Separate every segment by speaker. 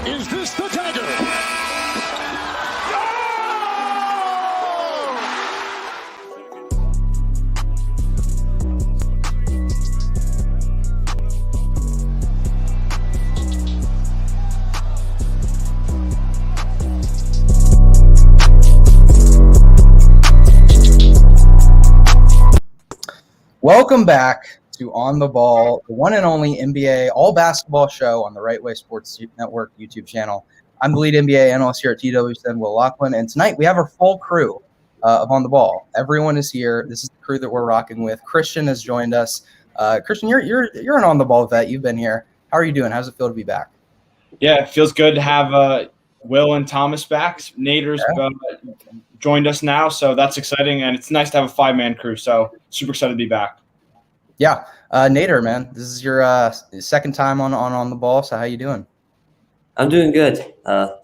Speaker 1: Is this the dagger?
Speaker 2: Welcome back to On the Ball, the one and only NBA all basketball show on the Right Way Sports Network YouTube channel. I'm the lead NBA analyst here at TWSN, Will Lachlan, and tonight we have our full crew of On the Ball. Everyone is here. This is the crew that we're rocking with. Christian has joined us. Christian, you're an On the Ball vet. You've been here. How are you doing? How does it feel to be back?
Speaker 3: Yeah, it feels good to have Will and Thomas back. Nader's joined us now, so that's exciting, and it's nice to have a five-man crew, so super excited to be back.
Speaker 2: Yeah. Nader, man, this is your second time on the Ball, so how you doing?
Speaker 4: I'm doing good.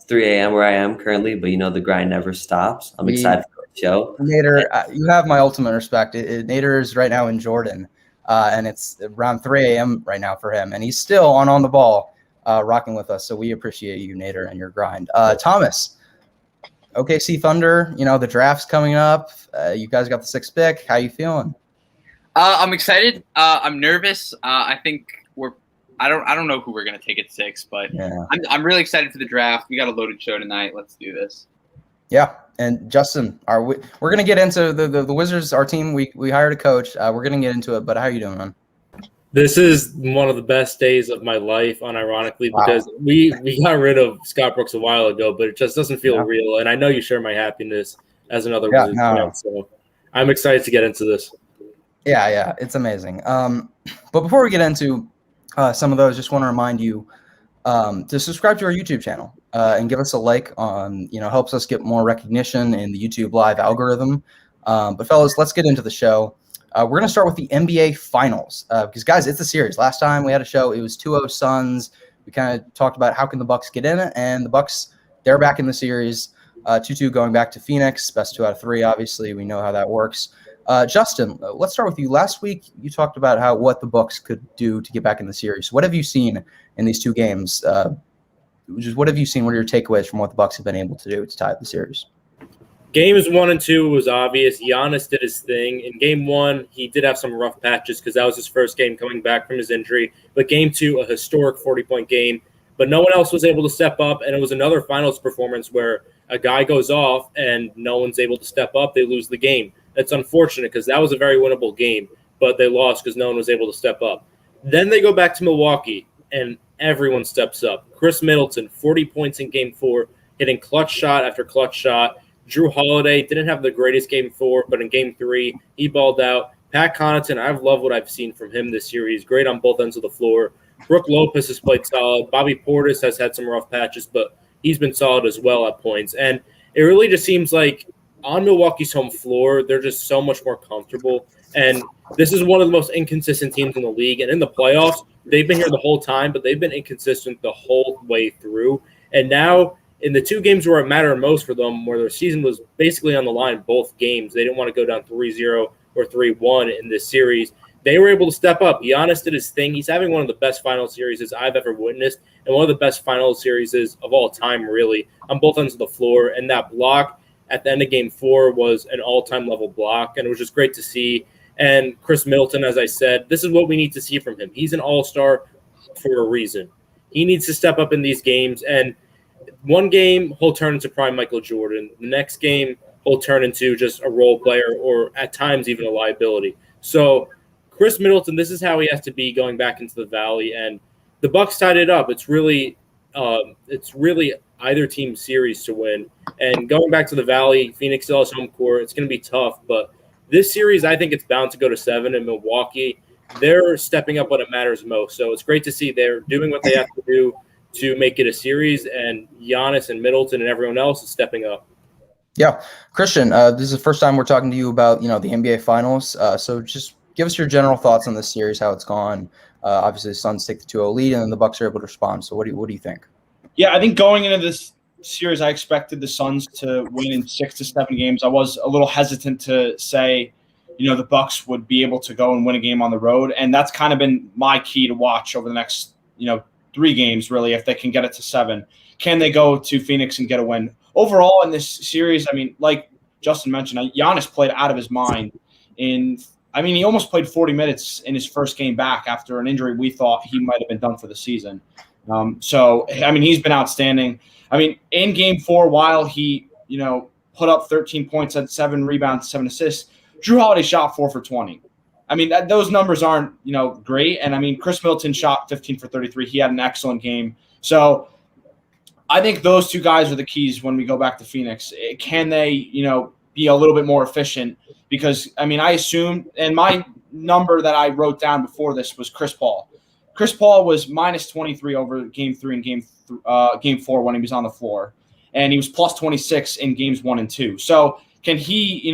Speaker 4: 3 a.m. where I am currently, but the grind never stops. I'm excited for the show.
Speaker 2: Nader, you have my ultimate respect. Nader is right now in Jordan, and it's around 3 a.m. right now for him, and he's still on the Ball rocking with us, so we appreciate you, Nader, and your grind. Thomas, OKC Thunder, the draft's coming up. You guys got the 6th pick. How you feeling?
Speaker 5: I'm excited. I'm nervous. I think I don't know who we're gonna take at 6, but yeah. I'm really excited for the draft. We got a loaded show tonight. Let's do this.
Speaker 2: Yeah, and Justin, we're gonna get into the Wizards, our team. We hired a coach. We're gonna get into it. But how are you doing, man?
Speaker 6: This is one of the best days of my life, unironically, because we got rid of Scott Brooks a while ago, but it just doesn't feel real. And I know you share my happiness as another Wizards fan, so I'm excited to get into this.
Speaker 2: Yeah, it's amazing. But before we get into some of those, just want to remind you to subscribe to our YouTube channel and give us a like. Helps us get more recognition in the YouTube live algorithm. But fellas, let's get into the show. We're going to start with the NBA Finals because, guys, it's a series. Last time we had a show, it was 2-0 Suns. We kind of talked about how can the Bucks get in it, and the Bucks, they're back in the series. 2-2 going back to Phoenix. Best 2 out of 3, obviously. We know how that works. Justin, let's start with you. Last week, you talked about what the Bucks could do to get back in the series. What have you seen in these 2 games? What have you seen? What are your takeaways from what the Bucks have been able to do to tie up the series?
Speaker 6: Games 1 and 2 was obvious. Giannis did his thing. In Game 1, he did have some rough patches because that was his first game coming back from his injury. But Game 2, a historic 40-point game. But no one else was able to step up, and it was another finals performance where a guy goes off and no one's able to step up. They lose the game. It's unfortunate because that was a very winnable game, but they lost because no one was able to step up. Then they go back to Milwaukee, and everyone steps up. Chris Middleton, 40 points in Game 4, hitting clutch shot after clutch shot. Drew Holiday didn't have the greatest Game 4, but in Game 3, he balled out. Pat Connaughton, I've loved what I've seen from him this series. Great on both ends of the floor. Brook Lopez has played solid. Bobby Portis has had some rough patches, but he's been solid as well at points. And it really just seems like on Milwaukee's home floor, they're just so much more comfortable. And this is one of the most inconsistent teams in the league. And in the playoffs, they've been here the whole time, but they've been inconsistent the whole way through. And now in the 2 games where it mattered most for them, where their season was basically on the line both games, they didn't want to go down 3-0 or 3-1 in this series. They were able to step up. Giannis did his thing. He's having one of the best final series I've ever witnessed and one of the best final series of all time, really, on both ends of the floor. And that block at the end of Game 4 was an all-time level block, and it was just great to see. And Chris Middleton, as I said, this is what we need to see from him. He's an all-star for a reason. He needs to step up in these games, and one game he'll turn into prime Michael Jordan. The next game he'll turn into just a role player or at times even a liability. So Chris Middleton, this is how he has to be going back into the Valley, and the Bucks tied it up. It's really either team series to win. And going back to the Valley, Phoenix still has home court. It's going to be tough, but this series, I think it's bound to go to 7 in Milwaukee. They're stepping up when it matters most. So it's great to see they're doing what they have to do to make it a series, and Giannis and Middleton and everyone else is stepping up.
Speaker 2: Yeah. Christian, this is the first time we're talking to you about, the NBA Finals. So just give us your general thoughts on this series, how it's gone. Obviously, the Suns take the 2-0 lead, and then the Bucks are able to respond. So what do you think?
Speaker 3: Yeah, I think going into this series, I expected the Suns to win in 6 to 7 games. I was a little hesitant to say, the Bucks would be able to go and win a game on the road, and that's kind of been my key to watch over the next, 3 games, really, if they can get it to 7. Can they go to Phoenix and get a win? Overall in this series, I mean, like Justin mentioned, Giannis played out of his mind. He almost played 40 minutes in his first game back after an injury we thought he might have been done for the season. He's been outstanding. In Game 4, while he, put up 13 points and 7 rebounds, 7 assists, Jrue Holiday shot 4 for 20. Those numbers aren't, great. And Chris Middleton shot 15 for 33. He had an excellent game. So I think those 2 guys are the keys when we go back to Phoenix. Can they, be a little bit more efficient? Because, I assume, and my number that I wrote down before this was Chris Paul. Chris Paul was minus 23 over Game 3 and Game 4 when he was on the floor. And he was plus 26 in Games 1 and 2. So can he,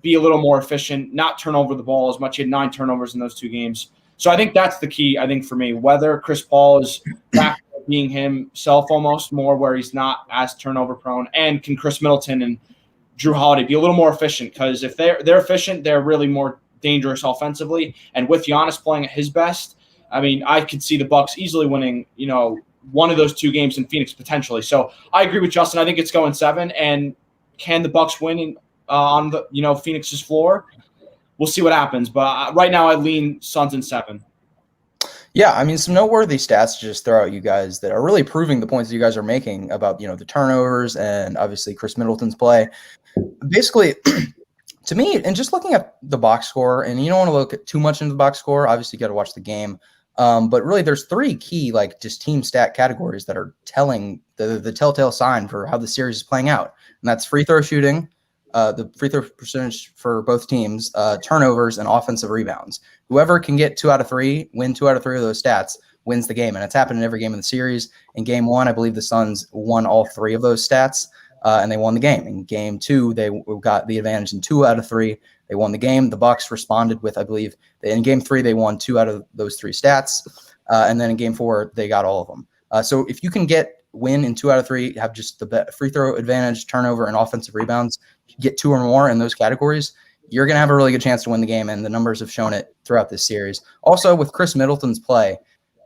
Speaker 3: be a little more efficient, not turn over the ball as much? He had 9 turnovers in those 2 games. So I think that's the key, for me, whether Chris Paul is back to being himself almost more, where he's not as turnover prone, and can Chris Middleton and Jrue Holiday be a little more efficient? Because if they're efficient, they're really more dangerous offensively. And with Giannis playing at his best, I could see the Bucks easily winning, one of those 2 games in Phoenix potentially. So I agree with Justin. I think it's going 7. And can the Bucks win on the Phoenix's floor? We'll see what happens. But right now I lean Suns in 7.
Speaker 2: Yeah, some noteworthy stats to just throw out you guys that are really proving the points that you guys are making about, the turnovers and obviously Chris Middleton's play. Basically, to me, and just looking at the box score, and you don't want to look too much into the box score. Obviously, you got to watch the game. But really, there's 3 key, just team stat categories that are telling the telltale sign for how the series is playing out. And that's free throw shooting, the free throw percentage for both teams, turnovers, and offensive rebounds. Whoever can get 2 out of 3, win 2 out of 3 of those stats, wins the game. And it's happened in every game in the series. In Game 1, I believe the Suns won all 3 of those stats, and they won the game. In Game 2, they got the advantage in 2 out of 3. They won the game. The Bucks responded with, I believe, in Game 3, they won 2 out of those 3 stats. And then in Game 4, they got all of them. So if you can win in 2 out of 3, have just the free throw advantage, turnover, and offensive rebounds, get 2 or more in those categories, you're going to have a really good chance to win the game. And the numbers have shown it throughout this series. Also, with Chris Middleton's play,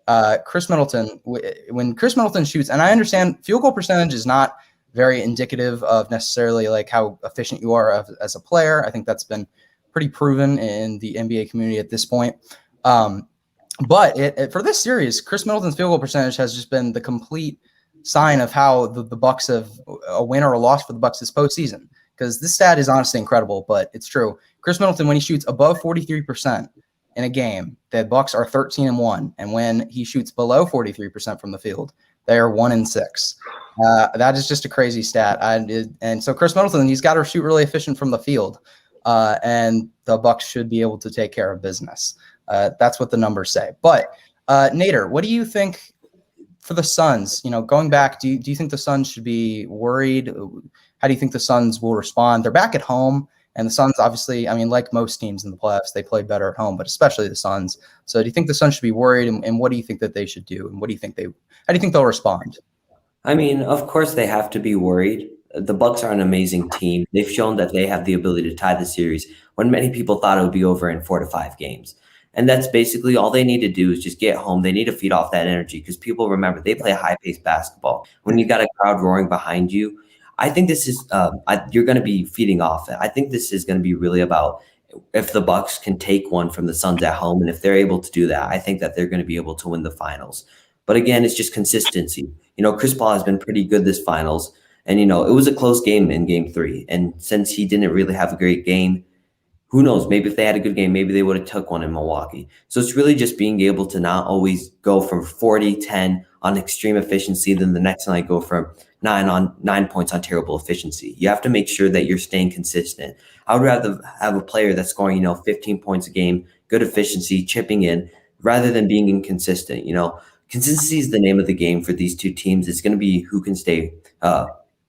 Speaker 2: when Chris Middleton shoots, and I understand field goal percentage is not very indicative of necessarily how efficient you are as a player. I think that's been pretty proven in the NBA community at this point. But for this series, Chris Middleton's field goal percentage has just been the complete sign of how the Bucks have a win or a loss for the Bucks this postseason. Because this stat is honestly incredible, but it's true. Chris Middleton, when he shoots above 43% in a game, the Bucks are 13-1, and when he shoots below 43% from the field, they are 1-6. That is just a crazy stat. And so Chris Middleton, he's got to shoot really efficient from the field, and the Bucks should be able to take care of business. That's what the numbers say. But Nader, what do you think for the Suns? Going back, do you think the Suns should be worried? How do you think the Suns will respond? They're back at home, and the Suns, obviously, like most teams in the playoffs, they play better at home, but especially the Suns. So do you think the Suns should be worried, and what do you think that they should do? And how do you think they'll respond?
Speaker 4: Of course they have to be worried. The Bucks are an amazing team. They've shown that they have the ability to tie the series when many people thought it would be over in 4 to 5 games. And that's basically all they need to do is just get home. They need to feed off that energy because people remember they play high-paced basketball. When you got a crowd roaring behind you, I think this is you're going to be feeding off it. I think this is going to be really about if the Bucks can take one from the Suns at home, and if they're able to do that, I think that they're going to be able to win the finals. But again, it's just consistency. Chris Paul has been pretty good this finals, and it was a close game in Game 3. And since he didn't really have a great game, who knows? Maybe if they had a good game, maybe they would have took one in Milwaukee. So it's really just being able to not always go from 40-10 on extreme efficiency, then the next night go from 9 points on terrible efficiency. You have to make sure that you're staying consistent. I would rather have a player that's scoring, 15 points a game, good efficiency, chipping in, rather than being inconsistent. Consistency is the name of the game for these 2 teams. It's going to be who can stay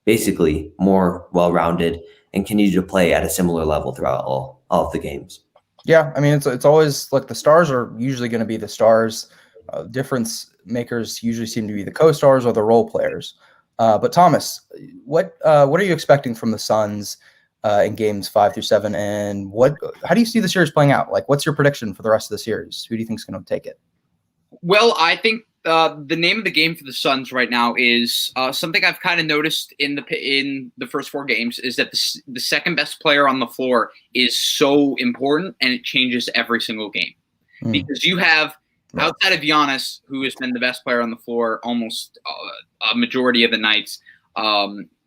Speaker 4: basically more well-rounded and continue to play at a similar level throughout all of the games.
Speaker 2: Yeah, it's always like the stars are usually going to be the stars. Difference makers usually seem to be the co-stars or the role players. But Thomas, what are you expecting from the Suns in games 5 through 7, and how do you see the series playing out? What's your prediction for the rest of the series? Who do you think is going to take it?
Speaker 5: Well, I think the name of the game for the Suns right now is something I've kind of noticed in the first 4 games is that the second best player on the floor is so important, and it changes every single game because you have outside of Giannis, who has been the best player on the floor almost a majority of the nights.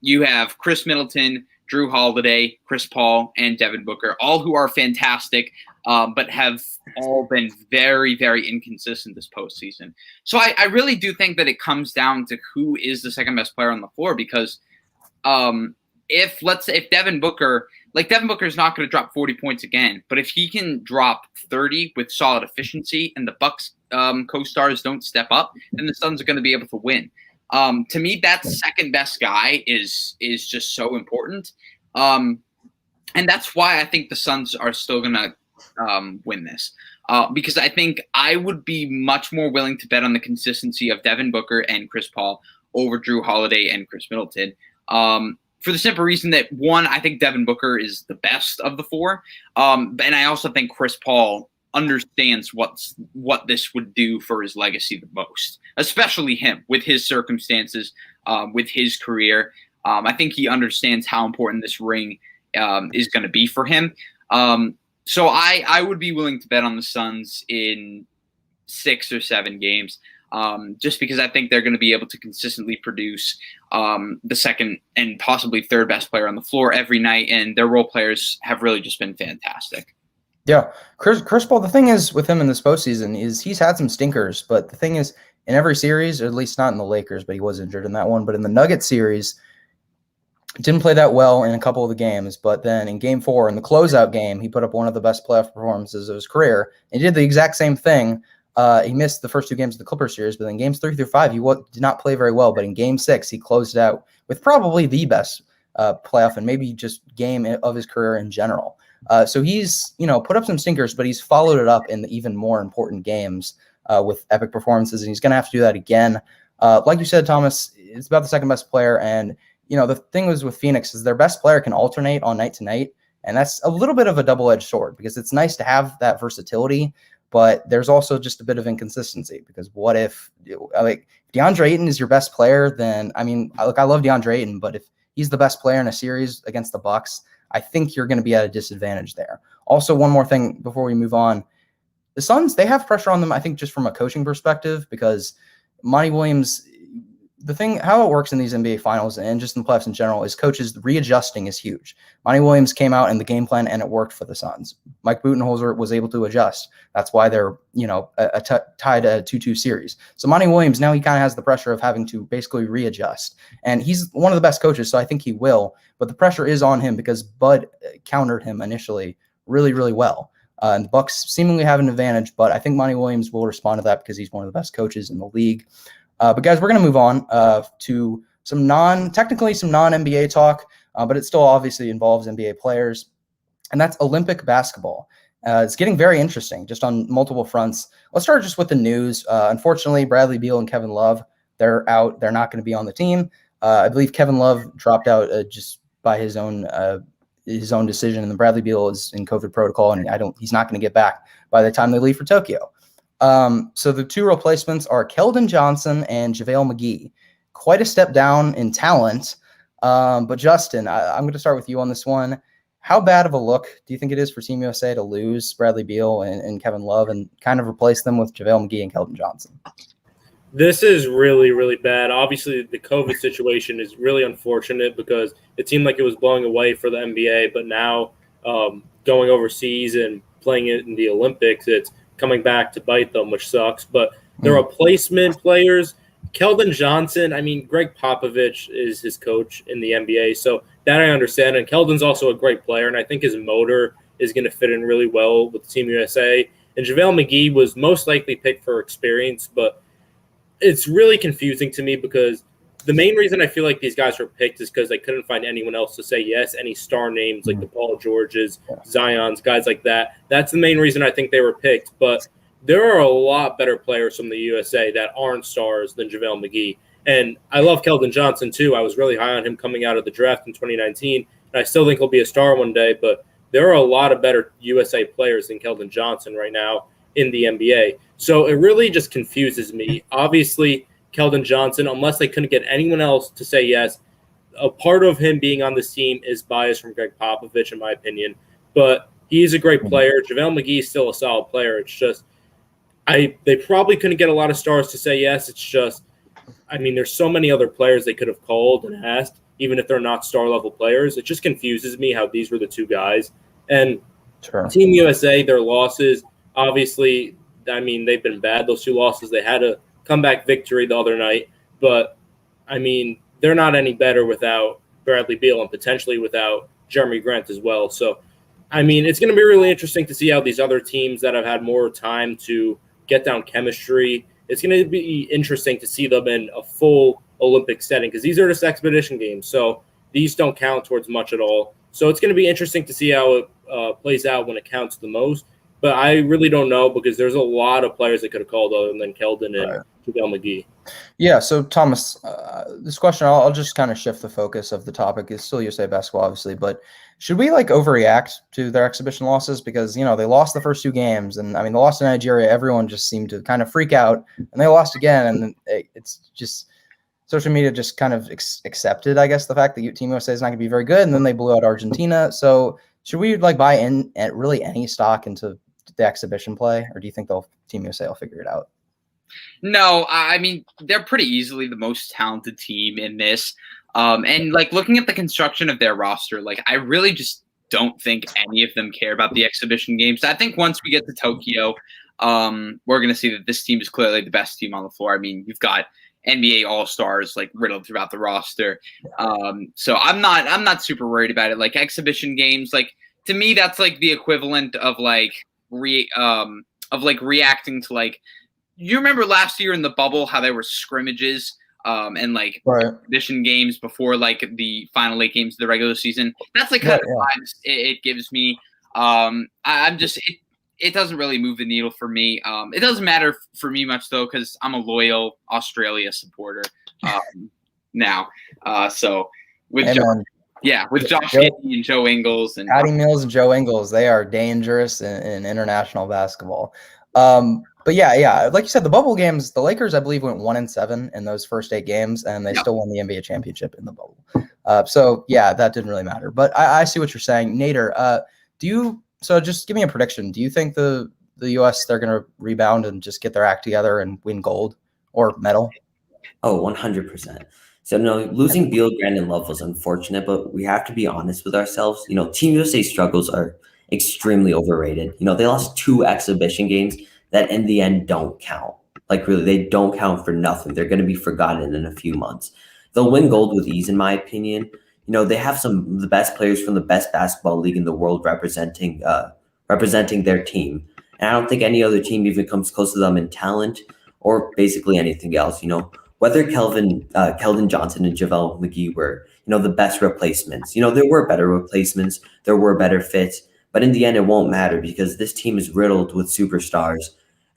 Speaker 5: You have Chris Middleton, Drew Holiday, Chris Paul, and Devin Booker, all who are fantastic, but have all been very, very inconsistent this postseason. So I really do think that it comes down to who is the second best player on the floor because if Devin Booker is not going to drop 40 points again, but if he can drop 30 with solid efficiency and the Bucks co-stars don't step up, then the Suns are going to be able to win. To me, that second best guy is just so important. And that's why I think the Suns are still going to win this. Because I think I would be much more willing to bet on the consistency of Devin Booker and Chris Paul over Drew Holiday and Chris Middleton. For the simple reason that, one, I think Devin Booker is the best of the 4. And I also think Chris Paul understands what this would do for his legacy the most, especially him with his circumstances, with his career. I think he understands how important this ring is going to be for him. So I would be willing to bet on the Suns in 6 or 7 games, just because I think they're going to be able to consistently produce the second and possibly third best player on the floor every night, and their role players have really just been fantastic.
Speaker 2: Yeah, Chris Paul, the thing is with him in this postseason is he's had some stinkers, but the thing is in every series, or at least not in the Lakers, but he was injured in that one, but in the Nuggets series, didn't play that well in a couple of the games, but then in Game 4, in the closeout game, he put up one of the best playoff performances of his career. And he did the exact same thing. He missed the first 2 games of the Clippers series, but in Games 3 through 5, he did not play very well. But in Game 6, he closed it out with probably the best playoff and maybe just game of his career in general. So he's, put up some stinkers, but he's followed it up in the even more important games with epic performances, and he's going to have to do that again. Like you said, Thomas, it's about the second best player, and the thing was with Phoenix is their best player can alternate on night to night, and that's a little bit of a double-edged sword because it's nice to have that versatility, but there's also just a bit of inconsistency because what if DeAndre Ayton is your best player? Then I love DeAndre Ayton, but if he's the best player in a series against the Bucks, I think you're going to be at a disadvantage there. Also, one more thing before we move on. The Suns, they have pressure on them, I think, just from a coaching perspective because Monty Williams, how it works in these NBA finals and just in the playoffs in general is coaches readjusting is huge. Monty Williams came out in the game plan and it worked for the Suns. Mike Budenholzer was able to adjust. That's why they're, tied a 2-2 series. So Monty Williams, now he kind of has the pressure of having to basically readjust. And he's one of the best coaches, so I think he will. But the pressure is on him because Bud countered him initially really, really well. And the Bucks seemingly have an advantage, but I think Monty Williams will respond to that because he's one of the best coaches in the league. But guys, we're going to move on to some non-NBA talk, but it still obviously involves NBA players, and that's Olympic basketball. It's getting very interesting just on multiple fronts. Let's start just with the news. Unfortunately, Bradley Beal and Kevin Love, they're out. They're not going to be on the team. I believe Kevin Love dropped out just by his own decision, and then Bradley Beal is in COVID protocol, and he's not going to get back by the time they leave for Tokyo. So the 2 replacements are Keldon Johnson and JaVale McGee. Quite a step down in talent. But Justin, I'm going to start with you on this one. How bad of a look do you think it is for Team USA to lose Bradley Beal and Kevin Love and kind of replace them with JaVale McGee and Keldon Johnson?
Speaker 6: This is really, really bad. Obviously, the COVID situation is really unfortunate because it seemed like it was blowing away for the NBA, but now going overseas and playing it in the Olympics, it's coming back to bite them, which sucks. But the replacement players, Keldon Johnson, Greg Popovich is his coach in the NBA, so that I understand. And Keldon's also a great player, and I think his motor is going to fit in really well with Team USA. And JaVale McGee was most likely picked for experience, but it's really confusing to me because the main reason I feel like these guys were picked is because they couldn't find anyone else to say yes, any star names like the Paul Georges, Zions, guys like that. That's the main reason I think they were picked. But there are a lot better players from the USA that aren't stars than JaVale McGee. And I love Keldon Johnson too. I was really high on him coming out of the draft in 2019. And I still think he'll be a star one day. But there are a lot of better USA players than Keldon Johnson right now in the NBA. So it really just confuses me. Obviously, Keldon Johnson, unless they couldn't get anyone else to say yes, a part of him being on this team is bias from Greg Popovich, in my opinion. But he's a great player. JaVale McGee is still a solid player. It's just they probably couldn't get a lot of stars to say yes. It's just, there's so many other players they could have called and asked, even if they're not star-level players. It just confuses me how these were the two guys. And Team USA, their losses, obviously, they've been bad. Those two losses, they had a comeback victory the other night. But, they're not any better without Bradley Beal and potentially without Jeremy Grant as well. So, it's going to be really interesting to see how these other teams that have had more time to get down chemistry, it's going to be interesting to see them in a full Olympic setting because these are just exhibition games. So these don't count towards much at all. So it's going to be interesting to see how it plays out when it counts the most. But I really don't know because there's a lot of players that could have called other than Keldon and JaVale McGee.
Speaker 2: Yeah, so Thomas, this question, I'll just kind of shift the focus of the topic. It's still USA basketball, obviously, but should we overreact to their exhibition losses? Because, they lost the first two games, and they lost to Nigeria. Everyone just seemed to kind of freak out, and they lost again, and it's just social media just kind of accepted, I guess, the fact that Team USA is not going to be very good, and then they blew out Argentina. So should we buy in at really any stock into the exhibition play, or do you think Team USA will figure it out?
Speaker 5: No, they're pretty easily the most talented team in this. And looking at the construction of their roster, I really just don't think any of them care about the exhibition games. I think once we get to Tokyo, we're going to see that this team is clearly the best team on the floor. You've got NBA All-Stars riddled throughout the roster. So I'm not super worried about it. Exhibition games, to me, that's the equivalent of reacting to you remember last year in the bubble how there were scrimmages and exhibition games before the final 8 games of the regular season. That's kind of vibes it gives me. It doesn't really move the needle for me. It doesn't matter for me much though because I'm a loyal Australia supporter now. So with Josh Giddey and Joe Ingles and
Speaker 2: Patty Mills and Joe Ingles, they are dangerous in international basketball. But yeah, like you said, the bubble games, the Lakers, I believe, went 1-7 in those first 8 games, and they still won the NBA championship in the bubble. So yeah, that didn't really matter. But I see what you're saying, Nader. So just give me a prediction. Do you think the U.S. they're going to rebound and just get their act together and win gold or medal?
Speaker 4: Oh, 100%. So no, losing Beal, Grant, and Love was unfortunate, but we have to be honest with ourselves. Team USA struggles are extremely overrated. They lost 2 exhibition games that in the end don't count. Really, they don't count for nothing. They're going to be forgotten in a few months. They'll win gold with ease, in my opinion. They have some of the best players from the best basketball league in the world representing their team. And I don't think any other team even comes close to them in talent or basically anything else. Whether Keldon Johnson and JaVale McGee were, the best replacements. There were better replacements. There were better fits. But in the end, it won't matter because this team is riddled with superstars,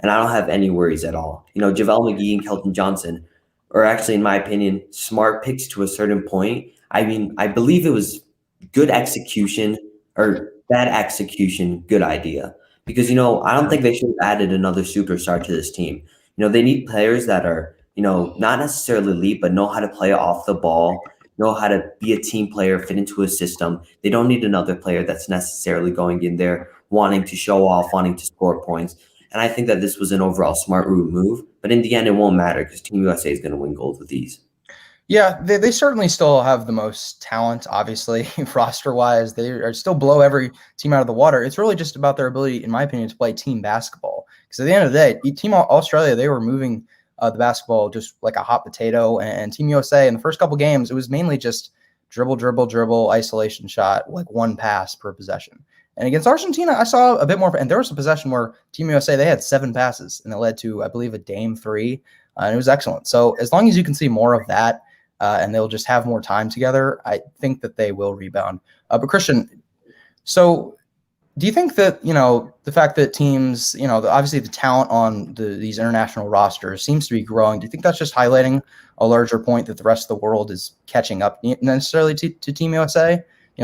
Speaker 4: and I don't have any worries at all. JaVale McGee and Keldon Johnson are actually, in my opinion, smart picks to a certain point. I believe it was good execution or bad execution, good idea. Because, I don't think they should have added another superstar to this team. They need players that are, not necessarily elite, but know how to play off the ball, know how to be a team player, fit into a system. They don't need another player that's necessarily going in there, wanting to show off, wanting to score points. And I think that this was an overall smart move. But in the end, it won't matter because Team USA is going to win gold with these.
Speaker 2: Yeah, they certainly still have the most talent, obviously, roster-wise. They are still blow every team out of the water. It's really just about their ability, in my opinion, to play team basketball. Because at the end of the day, Team Australia, they were moving the basketball just like a hot potato. And Team USA, in the first couple games, it was mainly just dribble, isolation shot, one pass per possession. And against Argentina, I saw a bit more. And there was a possession where Team USA, they had 7 passes, and it led to, I believe, a Dame 3. And it was excellent. So as long as you can see more of that, and they'll just have more time together, I think that they will rebound. But Christian, so do you think that, the fact that teams, obviously the talent on these international rosters seems to be growing, do you think that's just highlighting a larger point that the rest of the world is catching up necessarily to Team USA?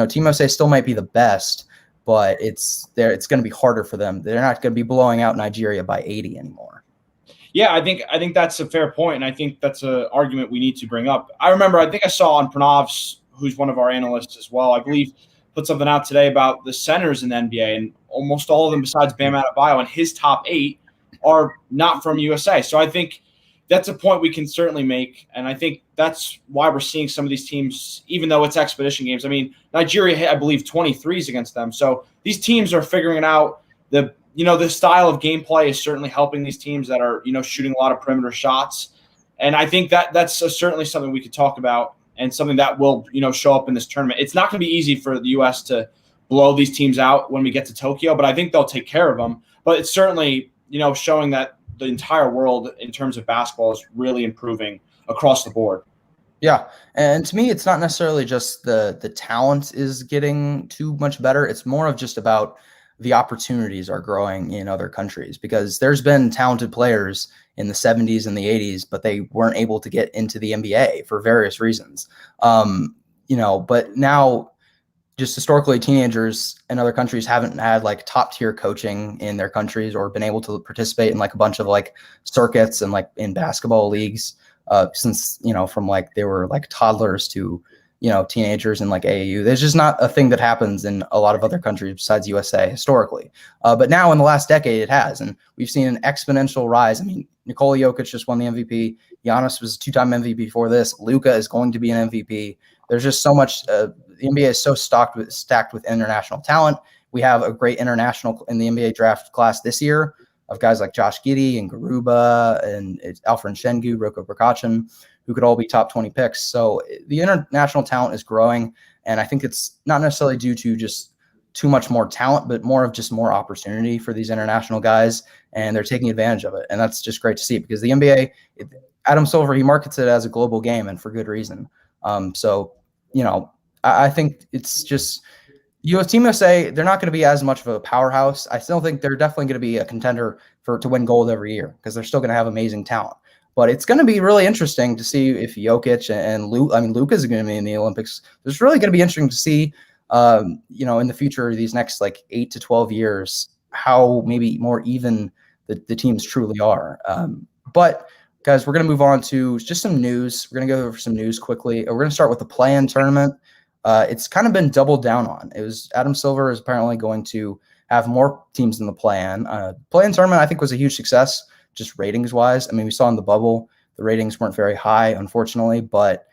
Speaker 2: Team USA still might be the best, but it's going to be harder for them. They're not going to be blowing out Nigeria by 80 anymore.
Speaker 3: Yeah, I think that's a fair point, and I think that's an argument we need to bring up. I think I saw on Pranav's, who's one of our analysts as well, I believe, put something out today about the centers in the NBA, and almost all of them besides Bam Adebayo and his top 8 are not from USA. So I think that's a point we can certainly make, and I think that's why we're seeing some of these teams, even though it's expedition games. I mean, Nigeria hit, I believe, 23s against them. So these teams are figuring it out. The style of gameplay is certainly helping these teams that are, shooting a lot of perimeter shots. And I think that's certainly something we could talk about and something that will, show up in this tournament. It's not going to be easy for the U.S. to blow these teams out when we get to Tokyo, but I think they'll take care of them. But it's certainly, showing that the entire world in terms of basketball is really improving across the board.
Speaker 2: Yeah. And to me, it's not necessarily just the talent is getting too much better. It's more of just about the opportunities are growing in other countries, because there's been talented players in the 70s and the 80s, but they weren't able to get into the NBA for various reasons. But now just historically teenagers in other countries haven't had like top tier coaching in their countries or been able to participate in like a bunch of like circuits and like in basketball leagues since, from like they were like toddlers to teenagers in like AAU. There's just not a thing that happens in a lot of other countries besides USA historically. But now in the last decade, it has. And we've seen an exponential rise. I mean, Nikola Jokic just won the MVP. Giannis was a 2-time MVP before this. Luka is going to be an MVP. There's just so much. The NBA is so stacked with international talent. We have a great international in the NBA draft class this year of guys like Josh Giddey and Garuba and Alfred Şengün, Roko Prkačin, who could all be top 20 picks. So the international talent is growing, and I think it's not necessarily due to just too much more talent, but more of just more opportunity for these international guys, and they're taking advantage of it. And that's just great to see, because the NBA, Adam Silver, he markets it as a global game, and for good reason. I think it's just Team USA, they're not going to be as much of a powerhouse. I still think they're definitely going to be a contender to win gold every year, because they're still going to have amazing talent. But it's going to be really interesting to see if Jokic and Luka's going to be in the Olympics. It's really going to be interesting to see, in the future, these next like 8 to 12 years, how maybe more even the teams truly are. But guys, we're going to move on to just some news. We're going to go over some news quickly. We're going to start with the play-in tournament. It's kind of been doubled down on. Adam Silver is apparently going to have more teams in the play-in. Play-in tournament, I think, was a huge success, just ratings-wise. I mean, we saw in the bubble, the ratings weren't very high, unfortunately. But,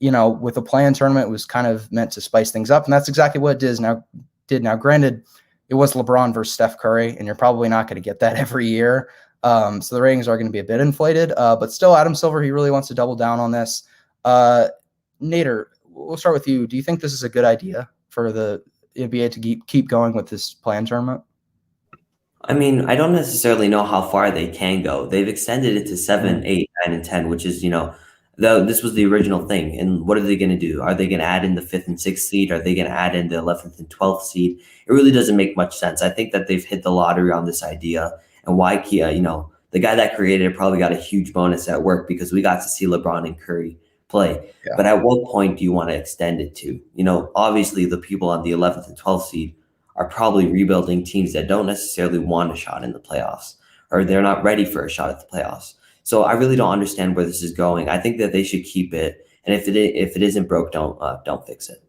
Speaker 2: with the play-in tournament, it was kind of meant to spice things up. And that's exactly what it did. Now, granted, it was LeBron versus Steph Curry, and you're probably not going to get that every year. So the ratings are going to be a bit inflated. But still, Adam Silver, he really wants to double down on this. Nader, we'll start with you. Do you think this is a good idea for the NBA to keep going with this play-in tournament?
Speaker 4: I mean, I don't necessarily know how far they can go. They've extended it to 7, 8, 9, and 10, which is, this was the original thing. And what are they going to do? Are they going to add in the 5th and 6th seed? Are they going to add in the 11th and 12th seed? It really doesn't make much sense. I think that they've hit the lottery on this idea. And why, the guy that created it probably got a huge bonus at work, because we got to see LeBron and Curry play. Yeah. But at what point do you want to extend it to? Obviously the people on the 11th and 12th seed are probably rebuilding teams that don't necessarily want a shot in the playoffs, or they're not ready for a shot at the playoffs. So I really don't understand where this is going. I think that they should keep it, and if it isn't broke, don't fix it.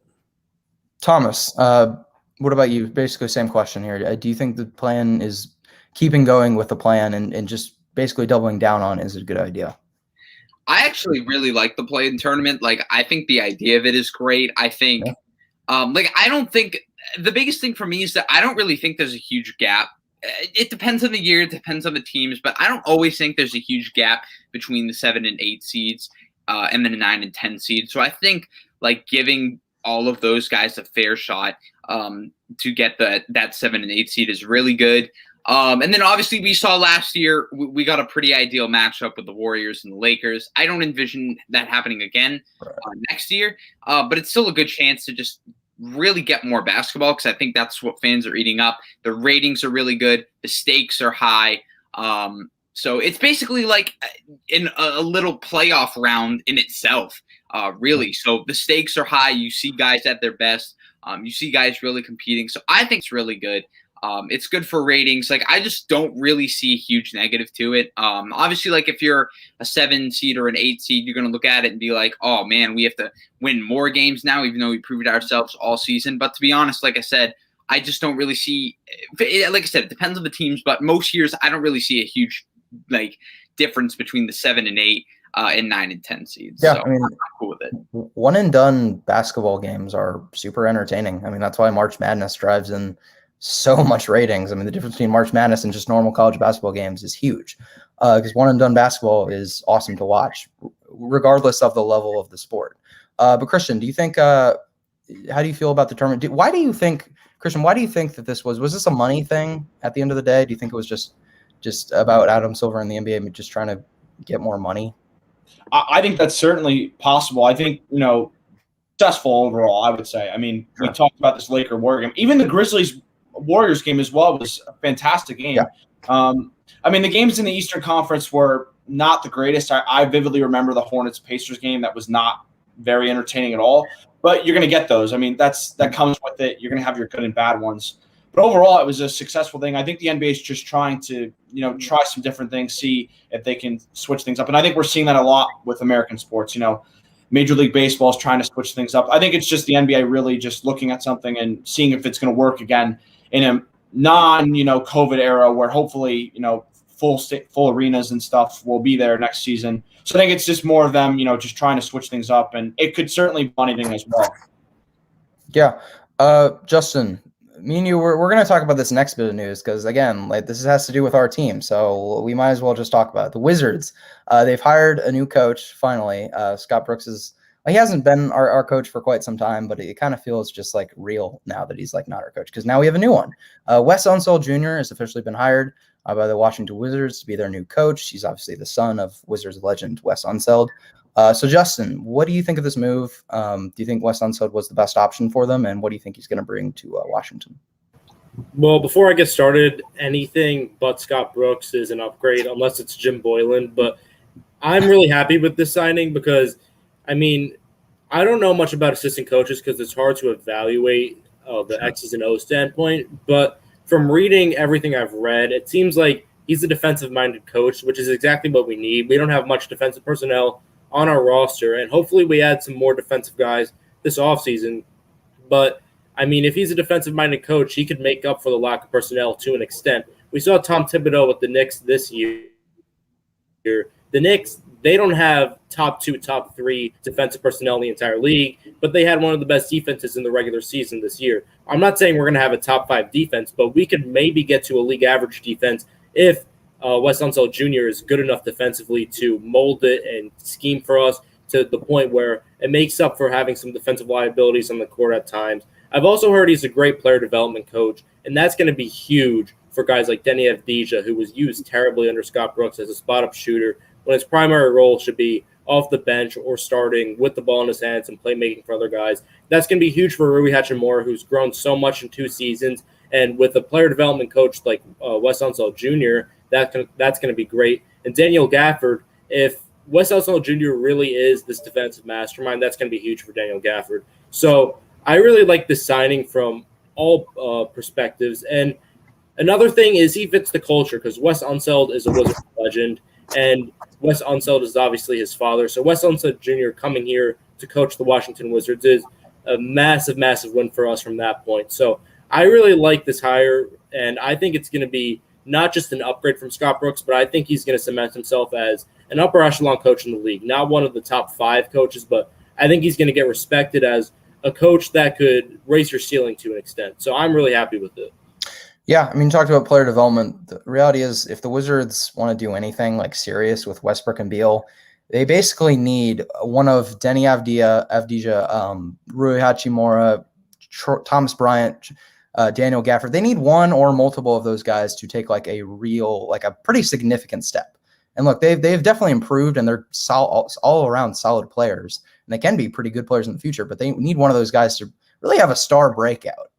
Speaker 2: Thomas, what about you? Basically, same question here. Do you think the plan is keeping going with the plan and just basically doubling down on is a good idea?
Speaker 5: I actually really like the play-in tournament. Like, I think the idea of it is great. I think, I don't think the biggest thing for me is that I don't really think there's a huge gap. It depends on the year, it depends on the teams, but I don't always think there's a huge gap between the 7 and 8 seeds and then the 9 and 10 seeds. So I think like giving all of those guys a fair shot to get that 7 and 8 seed is really good. And then obviously we saw last year, we got a pretty ideal matchup with the Warriors and the Lakers. I don't envision that happening again next year, but it's still a good chance to just really get more basketball, because I think that's what fans are eating up. The ratings are really good. The stakes are high. So it's basically like in a little playoff round in itself, really. So the stakes are high. You see guys at their best. You see guys really competing. So I think it's really good. It's good for ratings. Like, I just don't really see a huge negative to it. Obviously, like, if you're a 7 seed or an 8 seed, you're going to look at it and be like, oh man, we have to win more games now, even though we proved it ourselves all season. But to be honest, like I said, I just don't really see, like I said, it depends on the teams, but most years I don't really see a huge difference between the 7 and 8 and 9 and 10 seeds.
Speaker 2: Yeah,
Speaker 5: so
Speaker 2: I mean,
Speaker 5: I'm cool with it.
Speaker 2: One and done basketball games are super entertaining. I mean, that's why March Madness drives in so much ratings. I mean, the difference between March Madness and just normal college basketball games is huge, because one and done basketball is awesome to watch, regardless of the level of the sport. But Christian, do you think? How do you feel about the tournament? Why do you think, Christian? Why do you think that this was this a money thing at the end of the day? Do you think it was just about Adam Silver and the NBA just trying to get more money?
Speaker 3: I think that's certainly possible. I think, successful overall, I would say. I mean, we talked about this Laker-Warrior game. Even the Grizzlies-Warriors game as well was a fantastic game.
Speaker 2: Yeah.
Speaker 3: I mean, the games in the Eastern Conference were not the greatest. I vividly remember the Hornets-Pacers game. That was not very entertaining at all. But you're going to get those. I mean, that comes with it. You're going to have your good and bad ones. But overall, it was a successful thing. I think the NBA is just trying to, try some different things, see if they can switch things up. And I think we're seeing that a lot with American sports. Major League Baseball is trying to switch things up. I think it's just the NBA really just looking at something and seeing if it's going to work again in a non-COVID era where hopefully, full arenas and stuff will be there next season. So I think it's just more of them, just trying to switch things up. And it could certainly be money thing as well.
Speaker 2: Yeah. Justin, me and you, we're going to talk about this next bit of news because, again, this has to do with our team. So we might as well just talk about it. The Wizards, they've hired a new coach, finally. Scott Brooks he hasn't been our coach for quite some time, but it kind of feels just real now that he's not our coach because now we have a new one. Wes Unseld Jr. has officially been hired by the Washington Wizards to be their new coach. He's obviously the son of Wizards legend Wes Unseld. So, Justin, what do you think of this move? Do you think Wes Unseld was the best option for them, and what do you think he's going to bring to Washington?
Speaker 6: Well, before I get started, anything but Scott Brooks is an upgrade, unless it's Jim Boylan. But I'm really happy with this signing because, I mean, I don't know much about assistant coaches because it's hard to evaluate the X's and O's standpoint. But from reading everything I've read, it seems like he's a defensive-minded coach, which is exactly what we need. We don't have much defensive personnel on our roster, and hopefully we add some more defensive guys this offseason. But, I mean, if he's a defensive-minded coach, he could make up for the lack of personnel to an extent. We saw Tom Thibodeau with the Knicks this year. The Knicks, they don't have top 2, top 3 defensive personnel in the entire league, but they had one of the best defenses in the regular season this year. I'm not saying we're going to have a top 5 defense, but we could maybe get to a league average defense if Wes Unseld Jr. is good enough defensively to mold it and scheme for us to the point where it makes up for having some defensive liabilities on the court at times. I've also heard he's a great player development coach, and that's going to be huge for guys like Denny Avdija, who was used terribly under Scott Brooks as a spot-up shooter when his primary role should be off the bench or starting with the ball in his hands and playmaking for other guys. That's going to be huge for Rui Hachimura, who's grown so much in 2 seasons, and with a player development coach like Wes Unseld Jr., that's going to be great. And Daniel Gafford, if Wes Unseld Jr. really is this defensive mastermind, that's going to be huge for Daniel Gafford. So I really like this signing from all perspectives. And another thing is he fits the culture because Wes Unseld is a Wizards legend, and Wes Unseld is obviously his father. So Wes Unseld Jr. coming here to coach the Washington Wizards is a massive, massive win for us from that point. So I really like this hire, and I think it's going to be not just an upgrade from Scott Brooks, but I think he's going to cement himself as an upper echelon coach in the league. Not one of the top 5 coaches, but I think he's going to get respected as a coach that could raise your ceiling to an extent. So I'm really happy with it.
Speaker 2: Yeah, I mean, you talked about player development. The reality is if the Wizards want to do anything serious with Westbrook and Beal, they basically need one of Denny Avdija, Rui Hachimura, Thomas Bryant, Daniel Gafford. They need one or multiple of those guys to take a pretty significant step. And look, they've definitely improved, and they're all around solid players, and they can be pretty good players in the future. But they need one of those guys to really have a star breakout.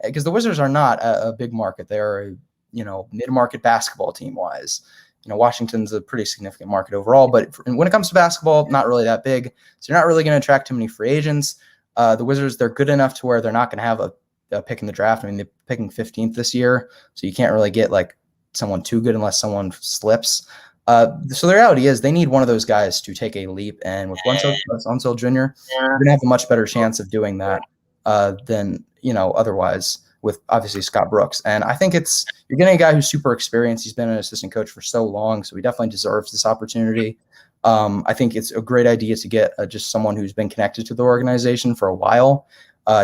Speaker 2: Because the Wizards are not a big market; they're a mid-market basketball team wise. Washington's a pretty significant market overall, but when it comes to basketball, not really that big. So you're not really going to attract too many free agents. The Wizards, they're good enough to where they're not going to have a pick in the draft. I mean, they're picking 15th this year, so you can't really get like someone too good unless someone slips. So the reality is they need one of those guys to take a leap, and with Lonzo Jr., you're going to have a much better chance of doing that than otherwise with obviously Scott Brooks. And I think you're getting a guy who's super experienced. He's been an assistant coach for so long, so he definitely deserves this opportunity. I think it's a great idea to get just someone who's been connected to the organization for a while.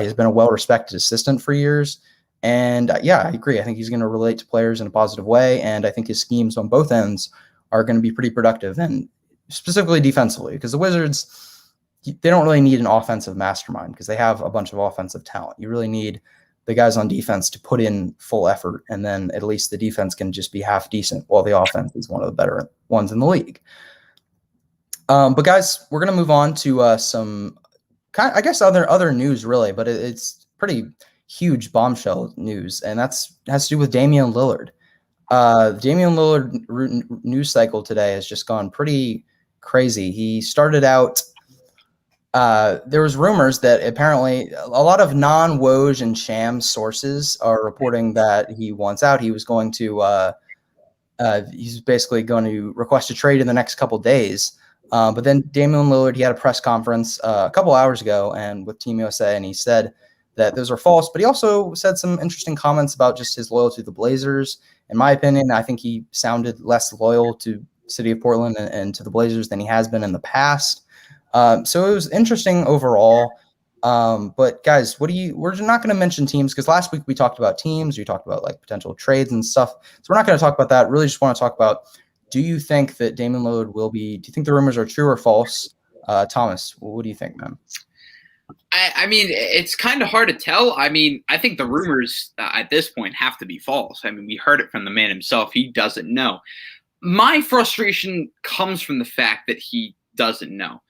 Speaker 2: He's been a well-respected assistant for years. And yeah, I agree. I think he's going to relate to players in a positive way. And I think his schemes on both ends are going to be pretty productive, and specifically defensively, because the Wizards, they don't really need an offensive mastermind because they have a bunch of offensive talent. You really need the guys on defense to put in full effort, and then at least the defense can just be half decent while the offense is one of the better ones in the league. But guys, we're going to move on to some I guess other news really, but it's pretty huge bombshell news, and has to do with Damian Lillard. Damian Lillard news cycle today has just gone pretty crazy. He started out. There was rumors that apparently a lot of non-Woj and Shams sources are reporting that he wants out. He was going to. He's basically going to request a trade in the next couple days. But then Damian Lillard, he had a press conference a couple hours ago and with Team USA, and he said that those are false. But he also said some interesting comments about just his loyalty to the Blazers. In my opinion, I think he sounded less loyal to the city of Portland and to the Blazers than he has been in the past. So it was interesting overall. But guys, we're not going to mention teams because last week we talked about teams. We talked about like potential trades and stuff. So we're not going to talk about that. Really just want to talk about, do you think that Damian Lillard do you think the rumors are true or false? Thomas, what do you think, man?
Speaker 5: I mean, it's kind of hard to tell. I mean, I think the rumors at this point have to be false. I mean, we heard it from the man himself. He doesn't know. My frustration comes from the fact that he doesn't know.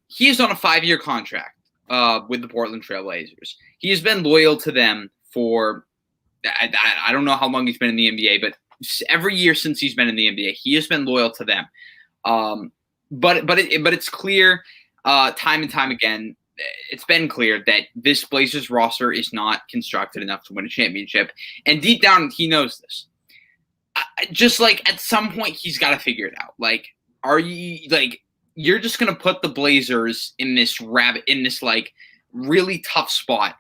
Speaker 5: He is on a 5-year contract with the Portland Trail Blazers. He has been loyal to them for, I don't know how long he's been in the NBA, but every year since he's been in the NBA, he has been loyal to them. But it's clear time and time again, it's been clear that this Blazers roster is not constructed enough to win a championship. And deep down, he knows this. Just like at some point, he's got to figure it out. Like, you're just going to put the Blazers in this like really tough spot.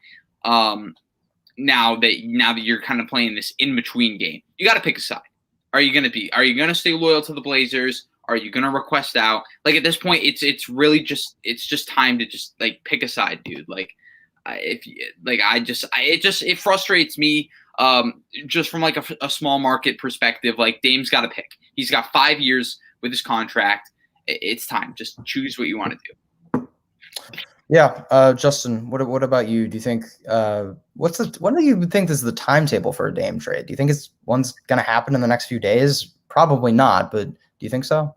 Speaker 5: Now that you're kind of playing this in-between game, you got to pick a side. Are you going to stay loyal to the Blazers? Are you going to request out? Like at this point, it's really just time to just like pick a side, dude. Like it frustrates me. Just from like a small market perspective, like Dame's got to pick. He's got 5 years with his contract. It's time. Just choose what you want to do.
Speaker 2: Yeah, Justin, what about you? Do you think what do you think is the timetable for a Dame trade? Do you think one's going to happen in the next few days? Probably not, but do you think so?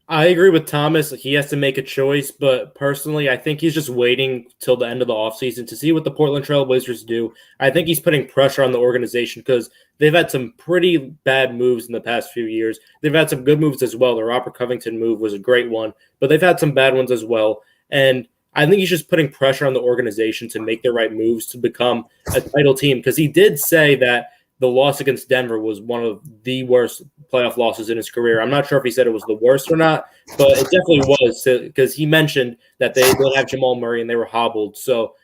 Speaker 6: I agree with Thomas. He has to make a choice, but personally, I think he's just waiting till the end of the offseason to see what the Portland Trail Blazers do. I think he's putting pressure on the organization because they've had some pretty bad moves in the past few years. They've had some good moves as well. The Robert Covington move was a great one, but they've had some bad ones as well. And I think he's just putting pressure on the organization to make the right moves to become a title team, because he did say that the loss against Denver was one of the worst playoff losses in his career. I'm not sure if he said it was the worst or not, but it definitely was, because he mentioned that they didn't have Jamal Murray and they were hobbled. So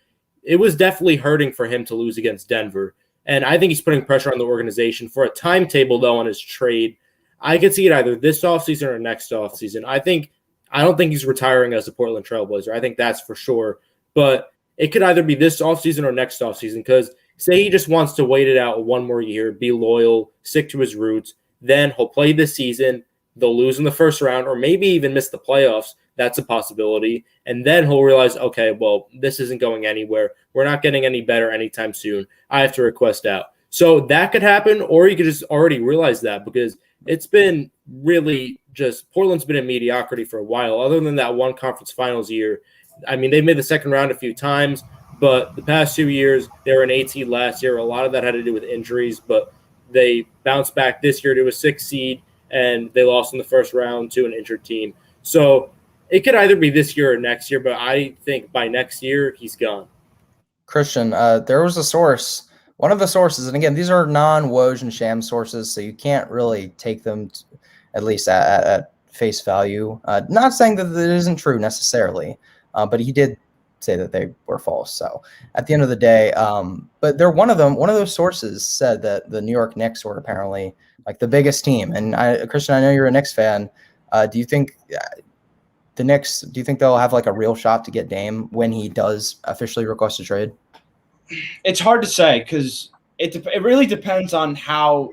Speaker 6: it was definitely hurting for him to lose against Denver. And I think he's putting pressure on the organization. For a timetable, though, on his trade, I could see it either this offseason or next offseason. I don't think he's retiring as a Portland Trail Blazer. I think that's for sure. But it could either be this offseason or next offseason, because say he just wants to wait it out one more year, be loyal, stick to his roots, then he'll play this season, they'll lose in the first round, or maybe even miss the playoffs. That's a possibility. And then he'll realize, okay, well, this isn't going anywhere. We're not getting any better anytime soon. I have to request out. So that could happen, or you could just already realize that, because it's been really just Portland's been in mediocrity for a while. Other than that one conference finals year, I mean, they made the second round a few times, but the past 2 years, they were an 8 seed last year. A lot of that had to do with injuries, but they bounced back this year to a 6 seed, and they lost in the first round to an injured team. So It could either be this year or next year, but I think by next year he's gone.
Speaker 2: Christian, there was a source, one of the sources, and again, these are non-Woj and Sham sources, so you can't really take them at least at face value. Not saying that it isn't true necessarily, but he did say that they were false. So at the end of the day, but one of those sources said that the New York Knicks were apparently like the biggest team. And Christian, I know you're a Knicks fan. Do you think the Knicks? Do you think they'll have like a real shot to get Dame when he does officially request a trade?
Speaker 3: It's hard to say because it really depends on how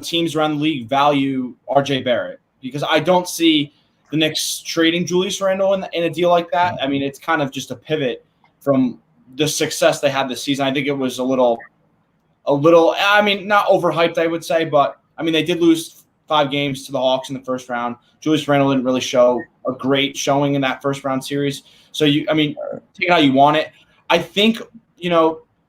Speaker 3: teams around the league value RJ Barrett, because I don't see the Knicks trading Julius Randle in a deal like that. I mean, it's kind of just a pivot from the success they had this season. I think it was a little. I mean, not overhyped, I would say, but I mean, they did lose 5 games to the Hawks in the first round. Julius Randle didn't really show a great showing in that first round series. So take it how you want it. I think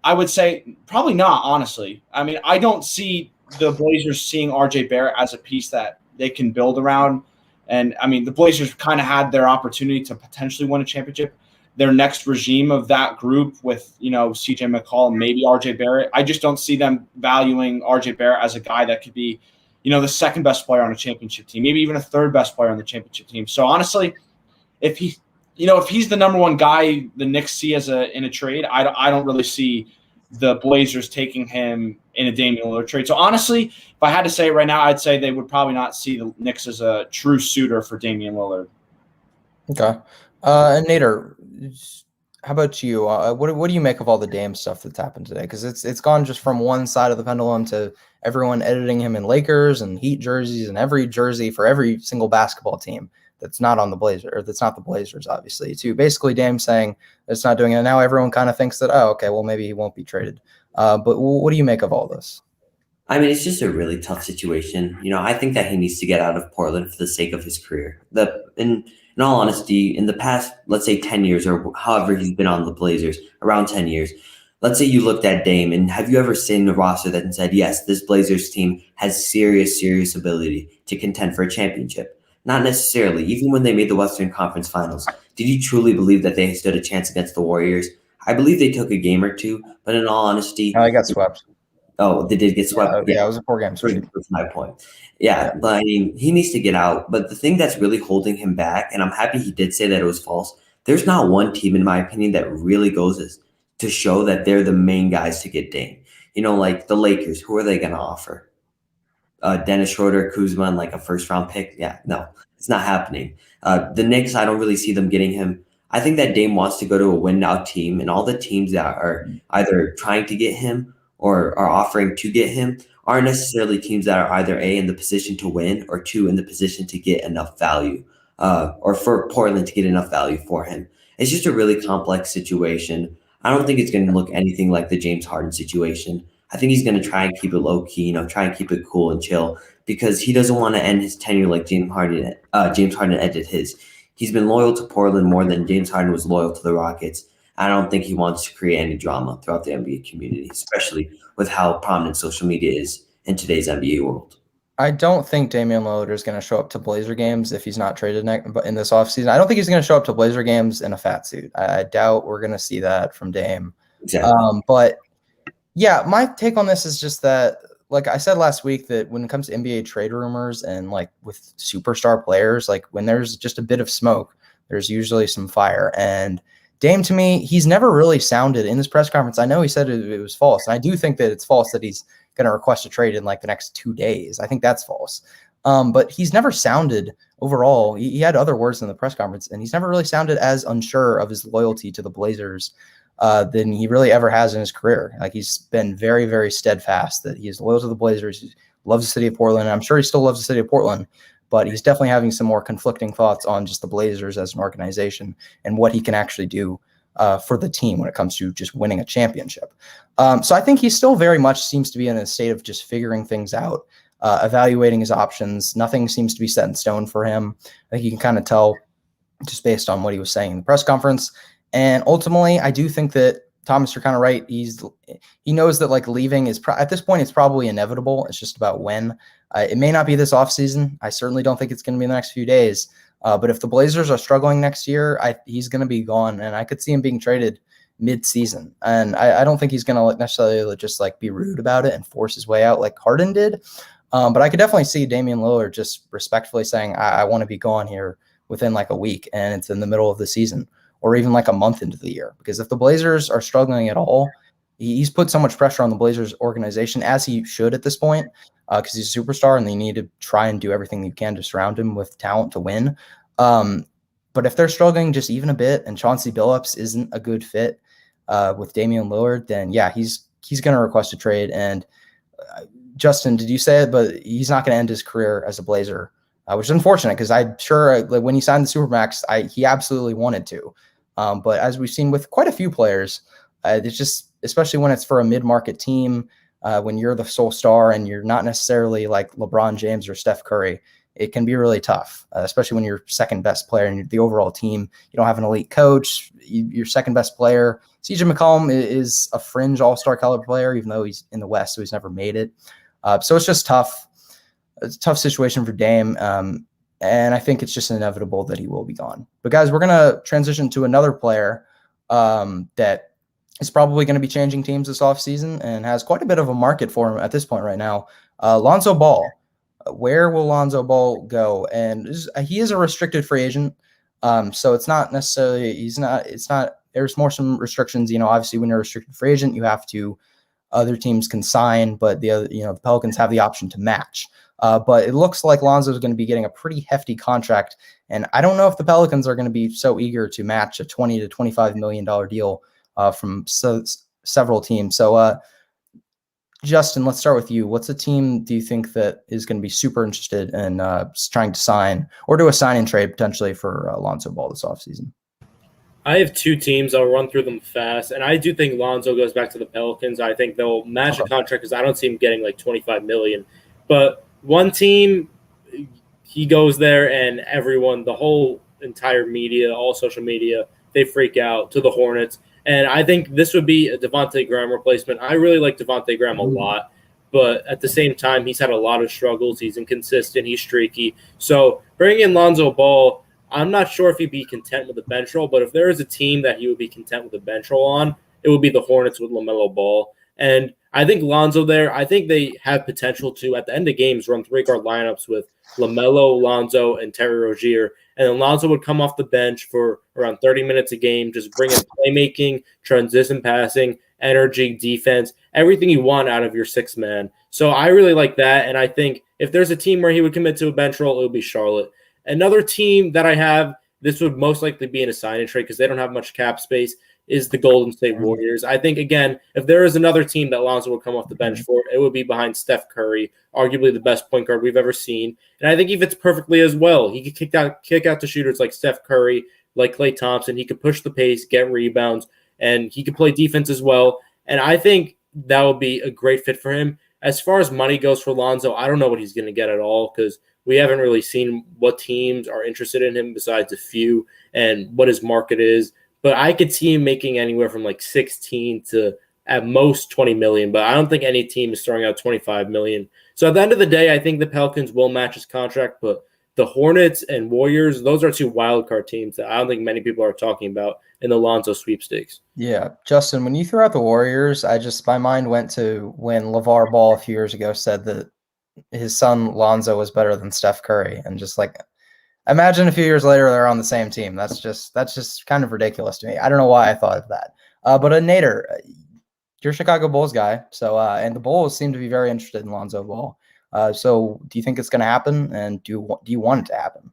Speaker 3: I would say probably not. Honestly, I mean, I don't see the Blazers seeing RJ Barrett as a piece that they can build around. And I mean, the Blazers kind of had their opportunity to potentially win a championship. Their next regime of that group with, CJ McCollum, maybe RJ Barrett. I just don't see them valuing RJ Barrett as a guy that could be, the second best player on a championship team, maybe even a third best player on the championship team. So honestly, if he's the number one guy the Knicks see in a trade, I don't really see the Blazers taking him in a Damian Lillard trade. So honestly, if I had to say it right now, I'd say they would probably not see the Knicks as a true suitor for Damian Lillard.
Speaker 2: Okay. And Nader, how about you? What do you make of all the Dame stuff that's happened today? Because it's gone just from one side of the pendulum to everyone editing him in Lakers and Heat jerseys and every jersey for every single basketball team that's not on the Blazers, or that's not the Blazers, obviously, to basically Dame saying it's not doing it. Now everyone kind of thinks that, oh, okay, well, maybe he won't be traded. But what do you make of all this?
Speaker 4: I mean, it's just a really tough situation. I think that he needs to get out of Portland for the sake of his career. In all honesty, in the past, let's say 10 years or however he's been on the Blazers, around 10 years, let's say you looked at Dame, and have you ever seen the roster that said, yes, this Blazers team has serious ability to contend for a championship? Not necessarily. Even when they made the Western Conference Finals, did you truly believe that they stood a chance against the Warriors? I believe they took a game or two, but in all honesty,
Speaker 2: No, they got swept.
Speaker 4: Oh, they did get swept.
Speaker 2: Yeah, it was a 4-game sweep.
Speaker 4: That's my point. Yeah, but I mean, he needs to get out. But the thing that's really holding him back, and I'm happy he did say that it was false, there's not one team, in my opinion, that really goes to show that they're the main guys to get Dame. Like the Lakers, who are they going to offer? Dennis Schroeder, Kuzma, and like a first-round pick? Yeah, no, it's not happening. The Knicks, I don't really see them getting him. I think that Dame wants to go to a win-now team, and all the teams that are either trying to get him or are offering to get him aren't necessarily teams that are either A, in the position to win, or 2, in the position to get enough value, or for Portland to get enough value for him. It's just a really complex situation. I don't think it's going to look anything like the James Harden situation. I think he's going to try and keep it low-key, try and keep it cool and chill, because he doesn't want to end his tenure like James Harden ended his. He's been loyal to Portland more than James Harden was loyal to the Rockets. I don't think he wants to create any drama throughout the NBA community, especially with how prominent social media is in today's NBA world.
Speaker 2: I don't think Damian Lillard is going to show up to Blazer games if he's not traded in this offseason. I don't think he's going to show up to Blazer games in a fat suit. I doubt we're going to see that from Dame.
Speaker 4: Exactly.
Speaker 2: But yeah, my take on this is just that, like I said last week, that when it comes to NBA trade rumors and like with superstar players, like when there's just a bit of smoke, there's usually some fire. And Dame, to me, he's never really sounded in this press conference. I know he said it was false, and I do think that it's false that he's going to request a trade in like the next 2 days. I think that's false. But he's never sounded overall. He had other words in the press conference, and he's never really sounded as unsure of his loyalty to the Blazers than he really ever has in his career. Like he's been very, very steadfast that he is loyal to the Blazers. He loves the city of Portland. And I'm sure he still loves the city of Portland, but he's definitely having some more conflicting thoughts on just the Blazers as an organization and what he can actually do for the team when it comes to just winning a championship. So I think he still very much seems to be in a state of just figuring things out, evaluating his options. Nothing seems to be set in stone for him. I think you can kind of tell just based on what he was saying in the press conference. And ultimately, I do think that Thomas, you're kind of right. He knows that like leaving is at this point, it's probably inevitable. It's just about when. It may not be this offseason. I certainly don't think it's going to be in the next few days. But if the Blazers are struggling next year, he's going to be gone, and I could see him being traded mid-season. And I don't think he's going to necessarily just like be rude about it and force his way out like Harden did. But I could definitely see Damian Lillard just respectfully saying, I want to be gone here within like a week, and it's in the middle of the season or even like a month into the year. Because if the Blazers are struggling at all, he's put so much pressure on the Blazers organization, as he should at this point, because he's a superstar and they need to try and do everything you can to surround him with talent to win. But if they're struggling just even a bit and Chauncey Billups isn't a good fit with Damian Lillard, then yeah, he's going to request a trade. And Justin, did you say it? But he's not going to end his career as a Blazer, which is unfortunate because I'm sure like, when he signed the Supermax, he absolutely wanted to. But as we've seen with quite a few players, it's just, especially when it's for a mid-market team, when you're the sole star and you're not necessarily like LeBron James or Steph Curry, it can be really tough, especially when you're second best player in the overall team. You don't have an elite coach. Your second best player, CJ McCollum, is a fringe all-star caliber player, even though he's in the West, so he's never made it. So it's just tough. It's a tough situation for Dame. And I think it's just inevitable that he will be gone. But guys, we're going to transition to another player that is probably going to be changing teams this offseason and has quite a bit of a market for him at this point right now. Lonzo Ball. Where will Lonzo Ball go? And he is a restricted free agent. So it's not necessarily, there's more some restrictions, obviously when you're a restricted free agent, you have to, other teams can sign, but the Pelicans have the option to match. But it looks like Lonzo is going to be getting a pretty hefty contract. And I don't know if the Pelicans are going to be so eager to match a $20 to $25 million deal from several teams. So, Justin, let's start with you. What's a team do you think that is going to be super interested in trying to sign or do a sign and trade potentially for Lonzo Ball this offseason?
Speaker 6: I have two teams. I'll run through them fast. And I do think Lonzo goes back to the Pelicans. I think they'll match a contract because I don't see him getting like $25 million. But one team, he goes there and everyone, the whole entire media, all social media, they freak out to the Hornets. And I think this would be a Devontae Graham replacement. I really like Devontae Graham a lot, but at the same time, he's had a lot of struggles. He's inconsistent. He's streaky. So bringing in Lonzo Ball, I'm not sure if he'd be content with the bench role, but if there is a team that he would be content with the bench role on, it would be the Hornets with LaMelo Ball. And I think Lonzo there, I think they have potential to, at the end of games, run three-guard lineups with LaMelo, Lonzo, and Terry Rozier. And then Lonzo would come off the bench for around 30 minutes a game, just bring in playmaking, transition passing, energy, defense, everything you want out of your sixth man. So I really like that. And I think if there's a team where he would commit to a bench role, it would be Charlotte. Another team that I have, this would most likely be in a sign and trade because they don't have much cap space, is the Golden State Warriors. I think, again, if there is another team that Lonzo would come off the bench for, it would be behind Steph Curry, arguably the best point guard we've ever seen. And I think he fits perfectly as well. He could kick out to shooters like Steph Curry, like Klay Thompson. He could push the pace, get rebounds, and he could play defense as well. And I think that would be a great fit for him. As far as money goes for Lonzo, I don't know what he's going to get at all because we haven't really seen what teams are interested in him besides a few and what his market is. But I could see him making anywhere from like 16 to at most 20 million. But I don't think any team is throwing out 25 million. So at the end of the day, I think the Pelicans will match his contract. But the Hornets and Warriors, those are two wildcard teams that I don't think many people are talking about in the Lonzo sweepstakes.
Speaker 2: Yeah. Justin, when you threw out the Warriors, my mind went to when LeVar Ball a few years ago said that his son Lonzo was better than Steph Curry. And just like, imagine a few years later they're on the same team. That's just kind of ridiculous to me. I don't know why I thought of that. But Nader, you're a Chicago Bulls guy, so and the Bulls seem to be very interested in Lonzo Ball. So do you think it's going to happen, and do you want it to happen?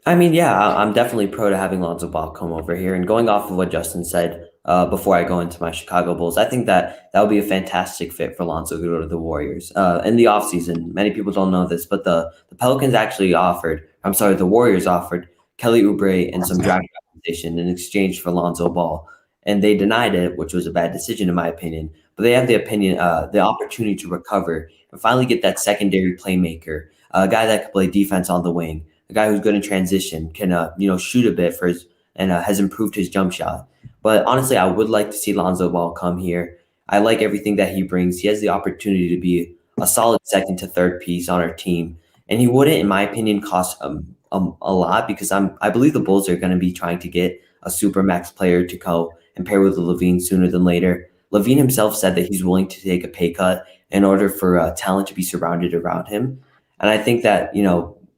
Speaker 4: I mean, yeah, I'm definitely pro to having Lonzo Ball come over here. And going off of what Justin said before I go into my Chicago Bulls, I think that would be a fantastic fit for Lonzo to go to the Warriors. In the offseason, many people don't know this, but the Pelicans actually the Warriors offered Kelly Oubre and some draft compensation in exchange for Lonzo Ball. And they denied it, which was a bad decision in my opinion. But they have the opportunity to recover and finally get that secondary playmaker, a guy that can play defense on the wing, a guy who's good in transition, can shoot a bit and has improved his jump shot. But honestly, I would like to see Lonzo Ball come here. I like everything that he brings. He has the opportunity to be a solid second to third piece on our team. And he wouldn't, in my opinion, cost a lot because I believe the Bulls are going to be trying to get a supermax player to go and pair with Levine sooner than later. Levine himself said that he's willing to take a pay cut in order for talent to be surrounded around him. And I think that,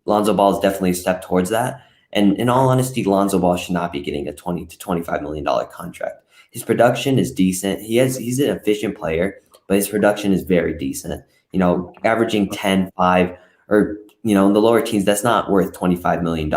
Speaker 4: Lonzo Ball is definitely a step towards that. And in all honesty, Lonzo Ball should not be getting a $20 to $25 million contract. His production is decent. He's an efficient player, but his production is very decent. Averaging 10, 5, or, in the lower teens, that's not worth $25 million.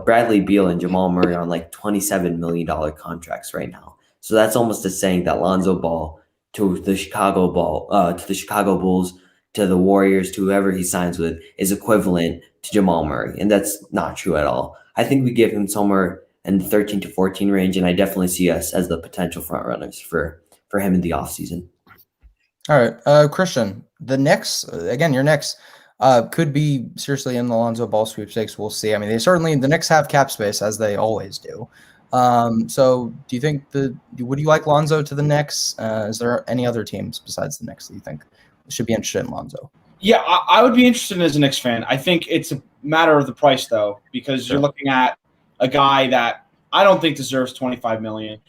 Speaker 4: Bradley Beal and Jamal Murray are on like $27 million contracts right now. So that's almost as saying that Lonzo Ball to the Chicago Bulls, to the Warriors, to whoever he signs with, is equivalent to Jamal Murray. And that's not true at all. I think we give him somewhere in the 13 to 14 range, and I definitely see us as the potential front runners for him in the offseason.
Speaker 2: All right, Christian, your Knicks could be seriously in the Lonzo Ball sweepstakes. We'll see. I mean, the Knicks have cap space, as they always do. So do you think would you like Lonzo to the Knicks? Is there any other teams besides the Knicks that you think should be interested in Lonzo?
Speaker 3: Yeah, I would be interested as a Knicks fan. I think it's a matter of the price, though, because you're looking at a guy that I don't think deserves $25 million.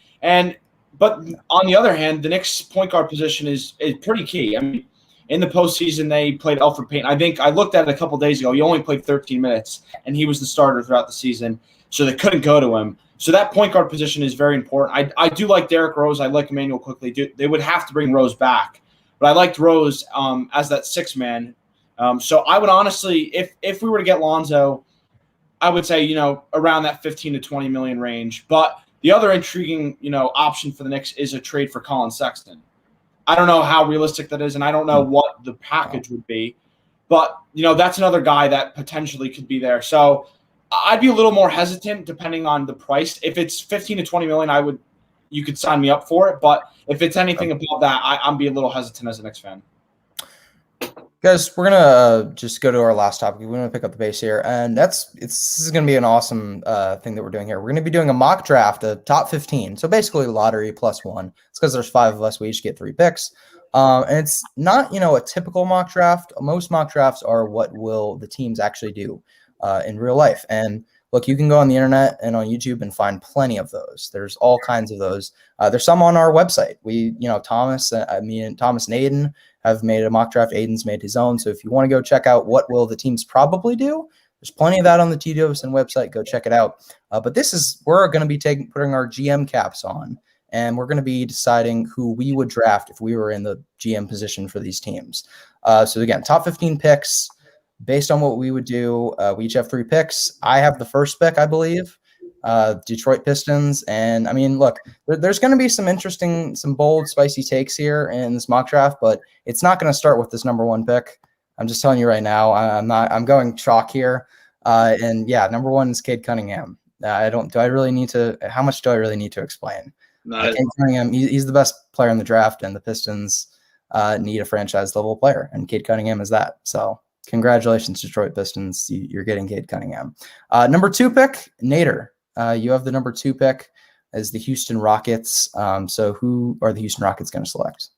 Speaker 3: But on the other hand, the Knicks point guard position is pretty key. I mean, in the postseason, they played Elfrid Payton. I think I looked at it a couple days ago. He only played 13 minutes, and he was the starter throughout the season, so they couldn't go to him. So that point guard position is very important. I do like Derrick Rose. I like Emmanuel quickly. They would have to bring Rose back. But I liked Rose as that sixth man. So I would honestly, if we were to get Lonzo, I would say, around that 15 to 20 million range. But the other intriguing, option for the Knicks is a trade for Colin Sexton. I don't know how realistic that is, and I don't know what the package would be. But, that's another guy that potentially could be there. So I'd be a little more hesitant depending on the price. If it's 15 to 20 million, you could sign me up for it. But if it's anything above that, I'm be a little hesitant as a Knicks fan.
Speaker 2: Guys, we're gonna just go to our last topic. We're gonna pick up the pace here, and this is gonna be an awesome thing that we're doing here. We're gonna be doing a mock draft, a top 15. So basically, lottery plus one. It's because there's 5 of us. We each get 3 picks, and it's not a typical mock draft. Most mock drafts are what will the teams actually do in real life. And look, you can go on the internet and on YouTube and find plenty of those. There's all kinds of those. There's some on our website. Thomas and Naden have made a mock draft. Aiden's made his own. So if you want to go check out what will the teams probably do, there's plenty of that on the TWSN website. Go check it out. But we're going to be putting our GM caps on, and we're going to be deciding who we would draft if we were in the GM position for these teams. So again, top 15 picks. Based on what we would do, we each have 3 picks. I have the first pick, I believe, Detroit Pistons. And, I mean, look, there's going to be some bold, spicy takes here in this mock draft, but it's not going to start with this number 1 pick. I'm just telling you right now, I'm going chalk here. And, yeah, number 1 is Cade Cunningham. How much do I really need to explain? Cade Cunningham, he's the best player in the draft, and the Pistons need a franchise-level player, and Cade Cunningham is that. So, congratulations, Detroit Pistons. You're getting Cade Cunningham. Number 2 pick, Nader. You have the number 2 pick as the Houston Rockets. So who are the Houston Rockets going to select?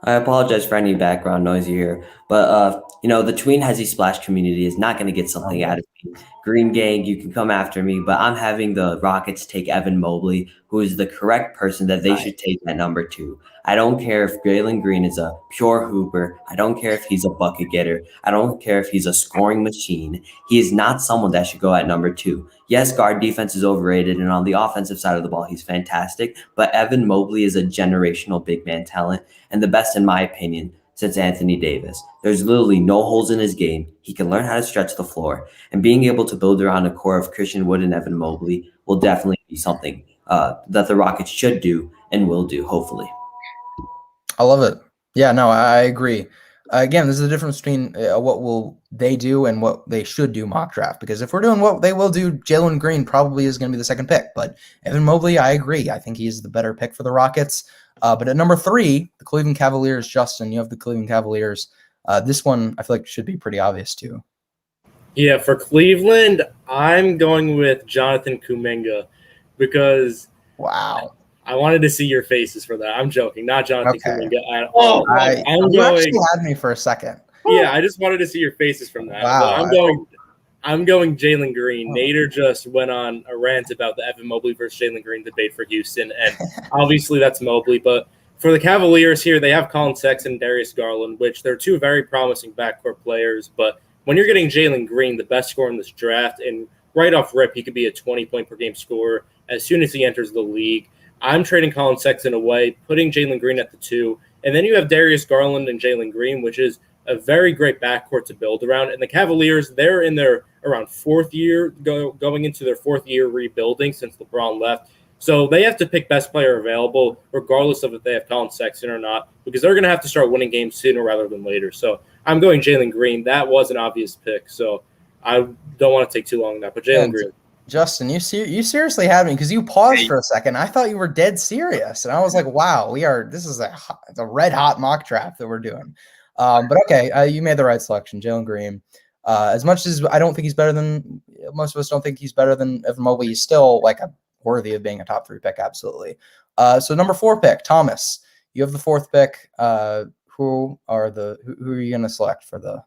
Speaker 4: I apologize for any background noise you hear, but the Tween Hezzy Splash community is not going to get something out of me. Green Gang, you can come after me, but I'm having the Rockets take Evan Mobley, who is the correct person that they should take at number 2. I don't care if Jalen Green is a pure hooper. I don't care if he's a bucket getter. I don't care if he's a scoring machine. He is not someone that should go at number 2. Yes, guard defense is overrated, and on the offensive side of the ball, he's fantastic, but Evan Mobley is a generational big man talent, and the best, in my opinion, since Anthony Davis. There's literally no holes in his game. He can learn how to stretch the floor, and being able to build around a core of Christian Wood and Evan Mobley will definitely be something that the Rockets should do and will do, hopefully.
Speaker 2: I love it. Yeah, no, I agree. Again, this is the difference between what will they do and what they should do mock draft. Because if we're doing what they will do, Jalen Green probably is going to be the second pick. But Evan Mobley, I agree. I think he's the better pick for the Rockets. But at number 3, the Cleveland Cavaliers. Justin, you have the Cleveland Cavaliers. This one I feel like should be pretty obvious too.
Speaker 6: Yeah, for Cleveland, I'm going with Jonathan Kuminga because
Speaker 2: wow.
Speaker 6: I wanted to see your faces for that. I'm joking, not Jonathan Kuminga at
Speaker 2: all.
Speaker 6: I'm
Speaker 2: you
Speaker 6: going.
Speaker 2: Actually had me for a second.
Speaker 6: Yeah, I just wanted to see your faces from that.
Speaker 2: Wow.
Speaker 6: I'm going Jalen Green. Nader just went on a rant about the Evan Mobley versus Jalen Green debate for Houston, and obviously that's Mobley. But for the Cavaliers here, they have Colin Sexton and Darius Garland, which they're two very promising backcourt players. But when you're getting Jalen Green, the best scorer in this draft, and right off rip, he could be a 20-point-per-game scorer as soon as he enters the league. I'm trading Colin Sexton away, putting Jalen Green at the 2. And then you have Darius Garland and Jalen Green, which is a very great backcourt to build around. And the Cavaliers, they're in their around 4th year, going into their 4th year rebuilding since LeBron left. So they have to pick best player available, regardless of if they have Colin Sexton or not, because they're going to have to start winning games sooner rather than later. So I'm going Jalen Green. That was an obvious pick, so I don't want to take too long on that. But Jalen Green.
Speaker 2: Justin, you seriously had me because you paused for a second. I thought you were dead serious, and I was like, "Wow, this is a red hot mock draft that we're doing." But okay, you made the right selection, Jalen Green. As much as I don't think he's better than most of us don't think he's better than Evan Mobley, he's still like worthy of being a top 3 pick, absolutely. So number 4 pick, Thomas. You have the 4th pick. Who are you going to select for the?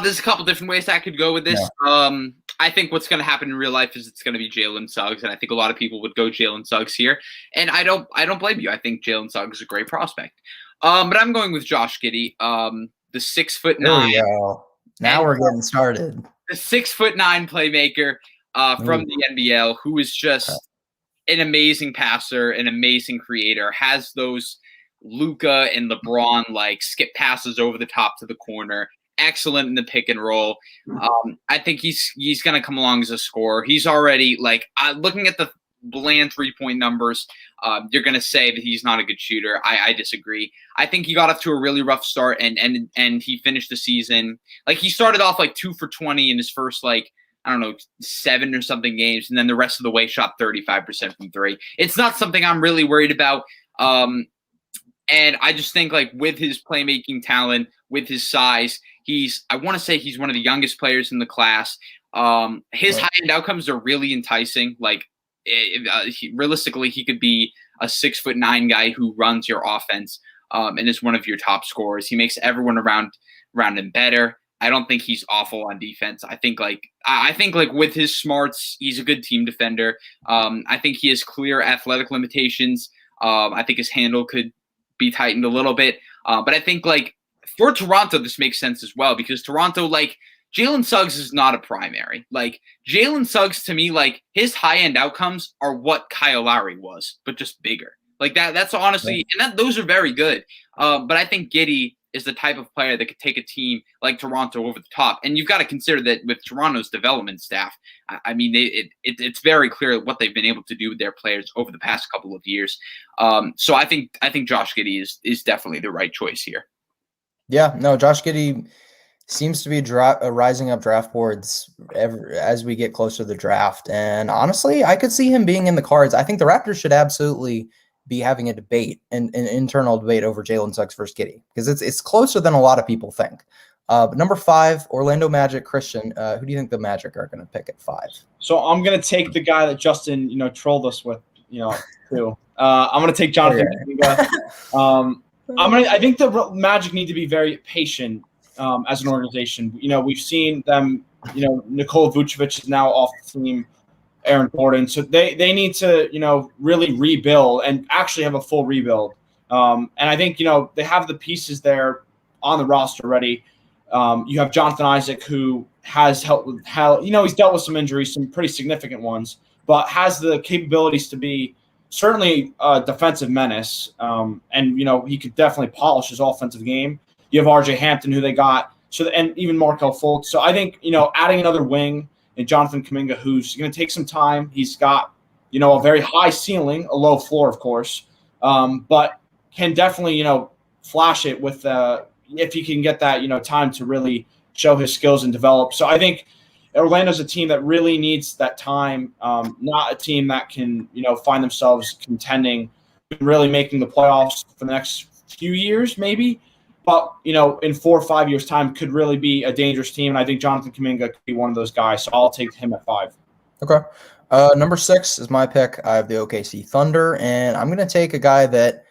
Speaker 5: There's a couple different ways I could go with this. Yeah. I think what's going to happen in real life is it's going to be Jalen Suggs, and I think a lot of people would go Jalen Suggs here. And I don't blame you. I think Jalen Suggs is a great prospect. But I'm going with Josh Giddey, the 6'9".
Speaker 2: There we go. Now we're getting started.
Speaker 5: The 6'9" playmaker from the NBL, who is just an amazing passer, an amazing creator, has those Luka and LeBron like skip passes over the top to the corner. Excellent in the pick and roll. I think he's going to come along as a scorer. He's already looking at the bland 3-point numbers. You're going to say that he's not a good shooter. I disagree. I think he got off to a really rough start and he finished the season. Like he started off 2 for 20 in his first 7 or something games. And then the rest of the way shot 35% from 3. It's not something I'm really worried about. And I just think with his playmaking talent, with his size, I want to say he's one of the youngest players in the class. His high-end outcomes are really enticing. Realistically, he could be a 6'9" guy who runs your offense and is one of your top scorers. He makes everyone around him better. I don't think he's awful on defense. I think with his smarts, he's a good team defender. I think he has clear athletic limitations. I think his handle could be tightened a little bit. But I think for Toronto, this makes sense as well because Toronto, Jalen Suggs is not a primary. Jalen Suggs, to me, his high-end outcomes are what Kyle Lowry was, but just bigger. That's honestly, and those are very good. But I think Giddey is the type of player that could take a team like Toronto over the top. And you've got to consider that with Toronto's development staff, I mean, it's very clear what they've been able to do with their players over the past couple of years. So I think Josh Giddey is definitely the right choice here.
Speaker 2: Yeah, no, Josh Giddey seems to be rising up draft boards as we get closer to the draft. And honestly, I could see him being in the cards. I think the Raptors should absolutely be having a debate, an internal debate over Jalen Suggs versus Giddey, because it's closer than a lot of people think. But number 5, Orlando Magic. Christian, who do you think the Magic are going to pick at 5?
Speaker 3: So I'm going to take the guy that Justin, trolled us with, too. I'm going to take Jonathan Kuminga. I think the Magic need to be very patient as an organization. We've seen them. Nikola Vucevic is now off the team. Aaron Gordon, so they need to really rebuild and actually have a full rebuild. And I think they have the pieces there on the roster already. You have Jonathan Isaac, who has helped with he's dealt with some injuries, some pretty significant ones, but has the capabilities to be certainly a defensive menace. And he could definitely polish his offensive game. You have RJ Hampton, who they got, and even Markelle Fultz. So I think adding another wing and Jonathan Kuminga, who's going to take some time. He's got a very high ceiling, a low floor, of course, but can definitely flash it with if he can get that time to really show his skills and develop. So I think Orlando's a team that really needs that time, not a team that can find themselves contending, really making the playoffs for the next few years maybe. But, in 4 or 5 years' time could really be a dangerous team. And I think Jonathan Kuminga could be one of those guys. So I'll take him at 5.
Speaker 2: Okay. Number 6 is my pick. I have the OKC Thunder. And I'm going to take a guy that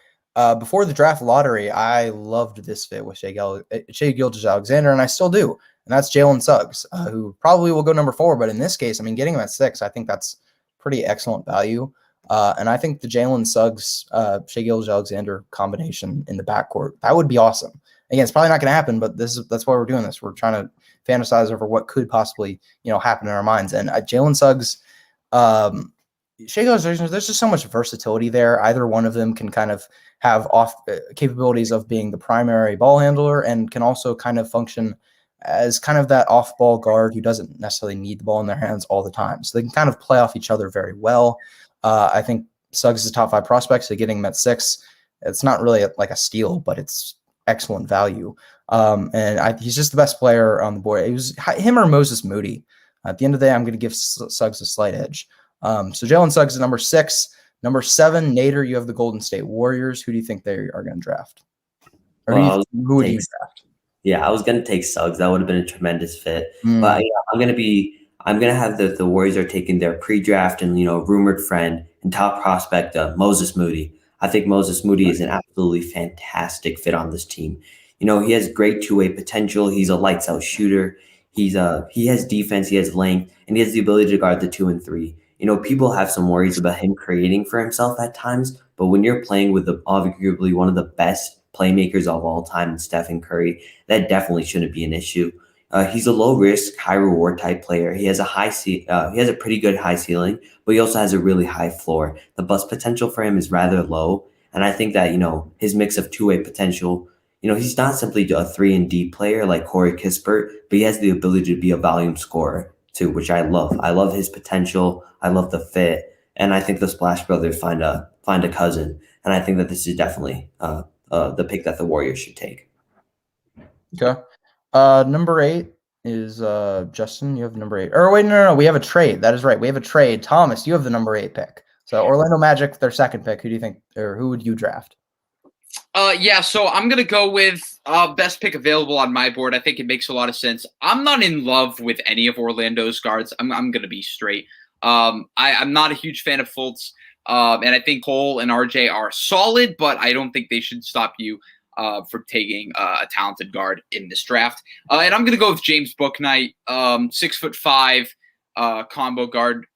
Speaker 2: before the draft lottery, I loved this fit with Shai Gilgeous-Alexander, and I still do. And that's Jalen Suggs, who probably will go number 4. But in this case, I mean, getting him at 6, I think that's pretty excellent value. And I think the Jalen Suggs, Shai Gilgeous-Alexander combination in the backcourt, that would be awesome. Again, it's probably not going to happen, but that's why we're doing this. We're trying to fantasize over what could possibly, happen in our minds. And Jalen Suggs, Shai Gilgeous-Alexander, there's just so much versatility there. Either one of them can kind of have off capabilities of being the primary ball handler and can also kind of function as kind of that off-ball guard who doesn't necessarily need the ball in their hands all the time. So they can kind of play off each other very well. I think Suggs is a top 5 prospect, so getting him at 6, it's not really like a steal, but it's excellent value. He's just the best player on the board. It was him or Moses Moody. At the end of the day, I'm going to give Suggs a slight edge. So Jalen Suggs is number 6. Number 7, Nader, you have the Golden State Warriors. Who do you think they are going to draft? Or who would you draft?
Speaker 4: Yeah, I was going to take Suggs. That would have been a tremendous fit. But I'm going to have the Warriors are taking their pre-draft and, rumored friend and top prospect, Moses Moody. I think Moses Moody is an absolutely fantastic fit on this team. He has great two-way potential. He's a lights-out shooter. He has defense, he has length, and he has the ability to guard the 2 and 3. People have some worries about him creating for himself at times, but when you're playing with arguably one of the best playmakers of all time, Stephen Curry, that definitely shouldn't be an issue. He's a low risk, high reward type player. He has a pretty good high ceiling, but he also has a really high floor. The bust potential for him is rather low, and I think that his mix of two-way potential. He's not simply a 3 and D player like Corey Kispert, but he has the ability to be a volume scorer too, which I love. I love his potential. I love the fit, and I think the Splash Brothers find a cousin, and I think that this is definitely the pick that the Warriors should take.
Speaker 2: Okay. Number 8 is Justin. You have number 8. Or wait, no. We have a trade. That is right. We have a trade. Thomas, you have the number 8 pick. So Orlando Magic, their second pick. Who do you think, or who would you draft?
Speaker 5: So I'm going to go with best pick available on my board. I think it makes a lot of sense. I'm not in love with any of Orlando's guards. I'm going to be straight. I'm not a huge fan of Fultz. And I think Cole and RJ are solid, but I don't think they should stop you for taking a talented guard in this draft. And I'm going to go with James Bouknight, 6'5", combo guard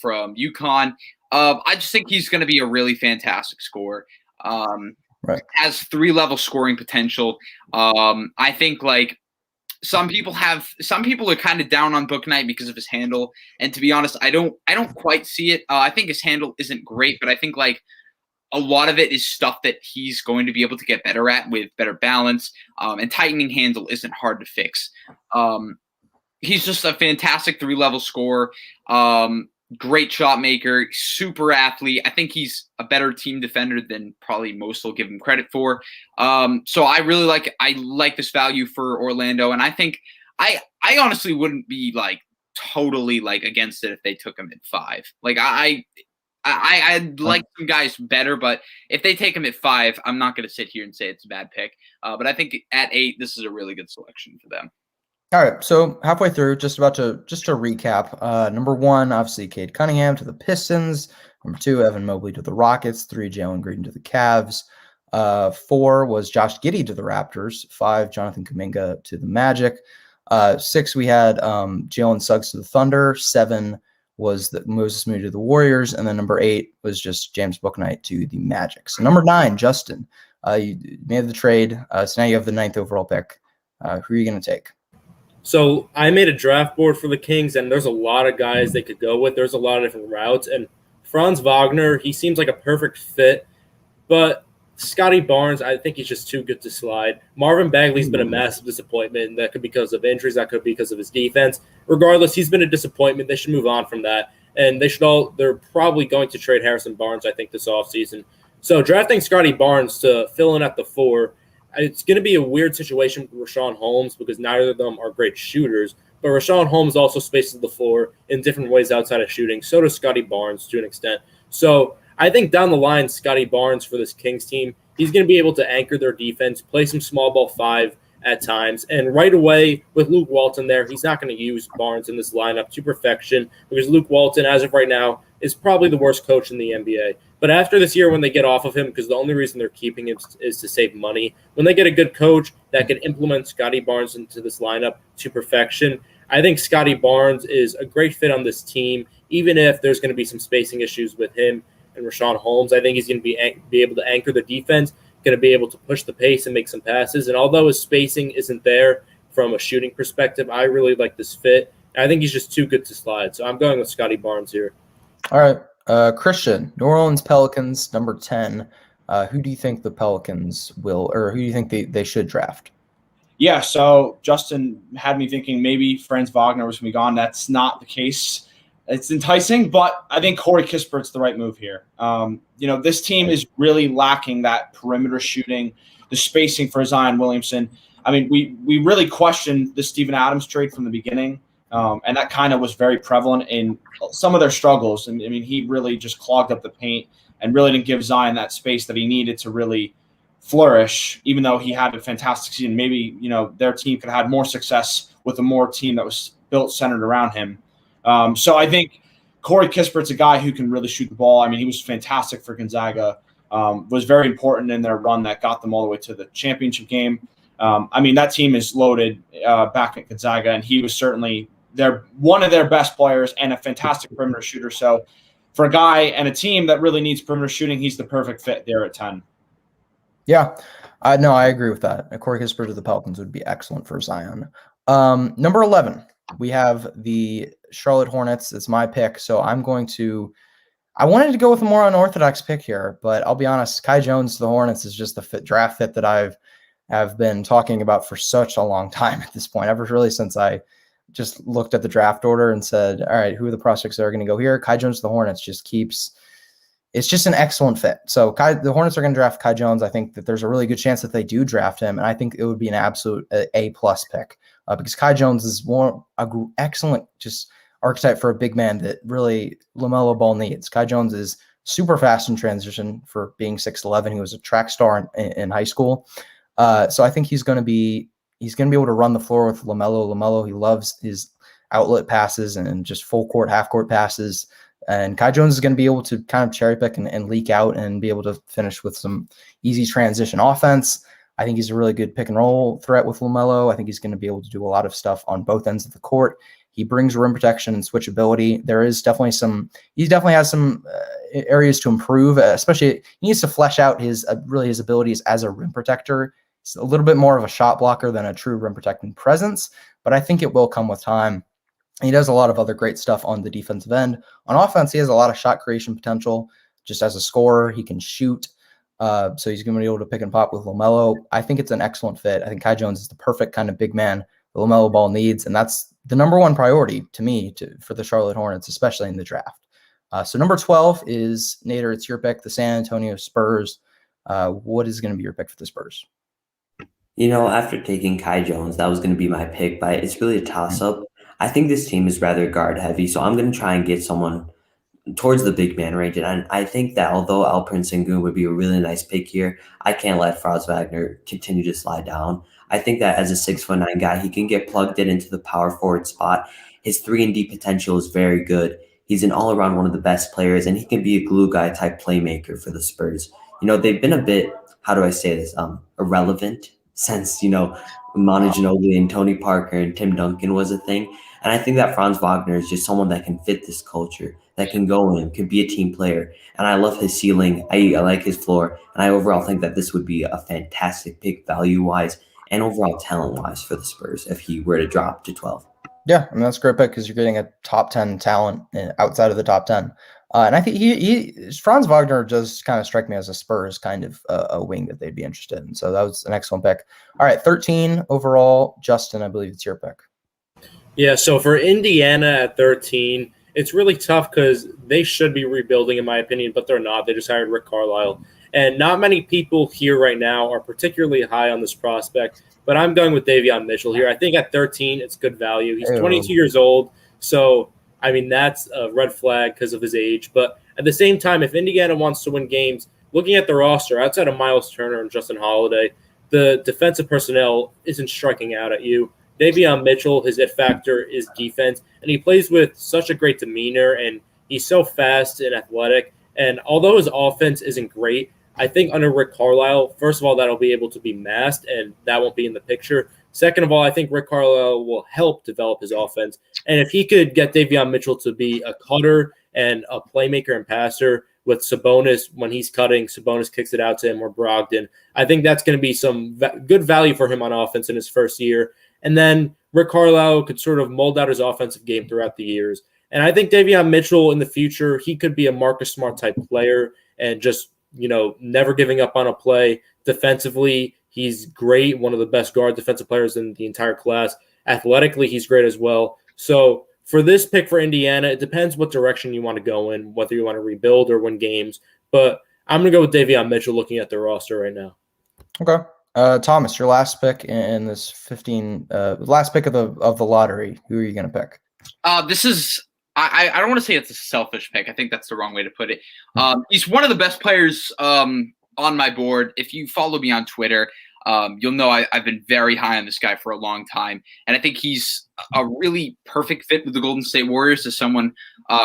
Speaker 5: from UConn. I just think he's going to be a really fantastic scorer.
Speaker 2: Right.
Speaker 5: Has 3-level scoring potential. I think some people are kind of down on Bouknight because of his handle, and to be honest, I don't quite see it. I think his handle isn't great, but I think a lot of it is stuff that he's going to be able to get better at with better balance, and tightening handle isn't hard to fix. He's just a fantastic 3-level scorer. Great shot maker, super athlete. I think he's a better team defender than probably most will give him credit for. So I really like this value for Orlando, and I think I honestly wouldn't be totally against it if they took him at 5. I'd like some guys better, but if they take him at 5, I'm not going to sit here and say it's a bad pick. But I think at 8, this is a really good selection for them.
Speaker 2: All right, so halfway through, just to recap. Number 1, obviously, Cade Cunningham to the Pistons. Number 2, Evan Mobley to the Rockets. 3, Jalen Green to the Cavs. 4 was Josh Giddey to the Raptors. 5, Jonathan Kuminga to the Magic. 6, we had Jalen Suggs to the Thunder. 7 was Moses Moody to the Warriors. And then number 8 was just James Bouknight to the Magic. So number 9, Justin, you made the trade. So now you have the 9th overall pick. Who are you going to take?
Speaker 6: So I made a draft board for the Kings, and there's a lot of guys they could go with. There's a lot of different routes. And Franz Wagner, he seems like a perfect fit. But Scotty Barnes, I think he's just too good to slide. Marvin Bagley's been a massive disappointment. That could be because of injuries. That could be because of his defense. Regardless, he's been a disappointment. They should move on from that. And they're probably going to trade Harrison Barnes, I think, this offseason. So drafting Scotty Barnes to fill in at the 4, it's going to be a weird situation with Rashawn Holmes because neither of them are great shooters. But Rashawn Holmes also spaces the floor in different ways outside of shooting. So does Scotty Barnes to an extent. So I think down the line, Scotty Barnes for this Kings team, he's going to be able to anchor their defense, play some small ball 5 at times. And right away with Luke Walton there, he's not going to use Barnes in this lineup to perfection because Luke Walton, as of right now, is probably the worst coach in the NBA. But after this year, when they get off of him, because the only reason they're keeping him is to save money, when they get a good coach that can implement Scotty Barnes into this lineup to perfection, I think Scotty Barnes is a great fit on this team, even if there's going to be some spacing issues with him and Rashawn Holmes. I think he's going to be able to anchor the defense, going to be able to push the pace and make some passes. And although his spacing isn't there from a shooting perspective, I really like this fit. I think he's just too good to slide. So I'm going with Scotty Barnes here.
Speaker 2: All right. Christian, New Orleans Pelicans, number 10. Who do you think the Pelicans will, or who do you think they should draft?
Speaker 3: Yeah, so Justin had me thinking maybe Franz Wagner was going to be gone. That's not the case. It's enticing, but I think Corey Kispert's the right move here. This team is really lacking that perimeter shooting, the spacing for Zion Williamson. I mean, we really questioned the Steven Adams trade from the beginning, and that kind of was very prevalent in some of their struggles. And I mean, he really just clogged up the paint and really didn't give Zion that space that he needed to really flourish, even though he had a fantastic season. Maybe, their team could have had more success with a more team that was built centered around him. So I think Corey Kispert's a guy who can really shoot the ball. I mean, he was fantastic for Gonzaga, was very important in their run that got them all the way to the championship game. That team is loaded back at Gonzaga, and he was certainly one of their best players and a fantastic perimeter shooter. So for a guy and a team that really needs perimeter shooting, he's the perfect fit there at 10.
Speaker 2: Yeah, no, I agree with that. Corey Kispert of the Pelicans would be excellent for Zion. Number 11, we have the Charlotte Hornets. It's my pick, so I wanted to go with a more unorthodox pick here, but I'll be honest, Kai Jones to the Hornets is just the draft fit that I've been talking about for such a long time at this point, ever really since I just looked at the draft order and said, all right, who are the prospects that are going to go here? Kai Jones to the Hornets it's just an excellent fit. So the Hornets are going to draft Kai Jones. I think that there's a really good chance that they do draft him, and I think it would be an absolute A-plus pick because Kai Jones is an excellent just archetype for a big man that really LaMelo Ball needs. Kai Jones is super fast in transition for being 6'11". He was a track star in high school. So I think he's going to be able to run the floor with LaMelo. LaMelo, he loves his outlet passes and just full court, half court passes. And Kai Jones is going to be able to kind of cherry pick and leak out and be able to finish with some easy transition offense. I think he's a really good pick and roll threat with LaMelo. I think he's going to be able to do a lot of stuff on both ends of the court. He brings rim protection and switchability. He definitely has some areas to improve, especially he needs to flesh out his abilities as a rim protector. He's a little bit more of a shot blocker than a true rim protecting presence, but I think it will come with time. He does a lot of other great stuff on the defensive end. On offense, he has a lot of shot creation potential. Just as a scorer, he can shoot. So he's going to be able to pick and pop with LaMelo. I think it's an excellent fit. I think Kai Jones is the perfect kind of big man that LaMelo Ball needs, and that's the number one priority to me for the Charlotte Hornets, especially in the draft. So number 12 is, Nader, it's your pick, the San Antonio Spurs. What is going to be your pick for the Spurs?
Speaker 4: After taking Kai Jones, that was going to be my pick, but it's really a toss-up. I think this team is rather guard-heavy, so I'm going to try and get someone towards the big man range. And I think that although Alperen Sengun would be a really nice pick here, I can't let Franz Wagner continue to slide down. I think that as a 6'9" guy, he can get plugged into the power forward spot. His 3-and-D potential is very good. He's an all-around one of the best players, and he can be a glue guy type playmaker for the Spurs. They've been a bit, how do I say this, irrelevant since, Manu Ginobili and Tony Parker and Tim Duncan was a thing. And I think that Franz Wagner is just someone that can fit this culture, that can go in, can be a team player. And I love his ceiling. I like his floor. And I overall think that this would be a fantastic pick value-wise and overall talent-wise for the Spurs if he were to drop to 12.
Speaker 2: Yeah, that's a great pick because you're getting a top 10 talent outside of the top 10. And I think Franz Wagner does kind of strike me as a Spurs kind of a wing that they'd be interested in. So that was an excellent pick. All right, 13 overall. Justin, I believe it's your pick.
Speaker 6: Yeah, so for Indiana at 13, it's really tough because they should be rebuilding, in my opinion, but they're not. They just hired Rick Carlisle. And not many people here right now are particularly high on this prospect, but I'm going with Davion Mitchell here. I think at 13, it's good value. He's 22 years old, so that's a red flag because of his age. But at the same time, if Indiana wants to win games, looking at the roster, outside of Miles Turner and Justin Holiday, the defensive personnel isn't striking out at you. Davion Mitchell, his it factor is defense, and he plays with such a great demeanor, and He's so fast and athletic. And although his offense isn't great, I think under Rick Carlisle, first of all, that'll be able to be masked, and that won't be in the picture. Second of all, I think Rick Carlisle will help develop his offense. And if he could get Davion Mitchell to be a cutter and a playmaker and passer with Sabonis, when he's cutting, Sabonis kicks it out to him or Brogdon, I think that's going to be some good value for him on offense in his first year. And then Rick Carlisle could sort of mold out his offensive game throughout the years. And I think Davion Mitchell in the future, he could be a Marcus Smart type player and just, never giving up on a play. Defensively, he's great, one of the best guard defensive players in the entire class. Athletically, he's great as well. So for this pick for Indiana, it depends what direction you want to go in, whether you want to rebuild or win games. But I'm going to go with Davion Mitchell looking at the roster right now.
Speaker 2: Okay. Thomas, your last pick in this 15, last pick of the lottery. Who are you going to pick?
Speaker 5: This is I don't want to say it's a selfish pick. I think that's the wrong way to put it. He's one of the best players on my board. If you follow me on Twitter, you'll know I've been very high on this guy for a long time. And I think he's a really perfect fit with the Golden State Warriors as someone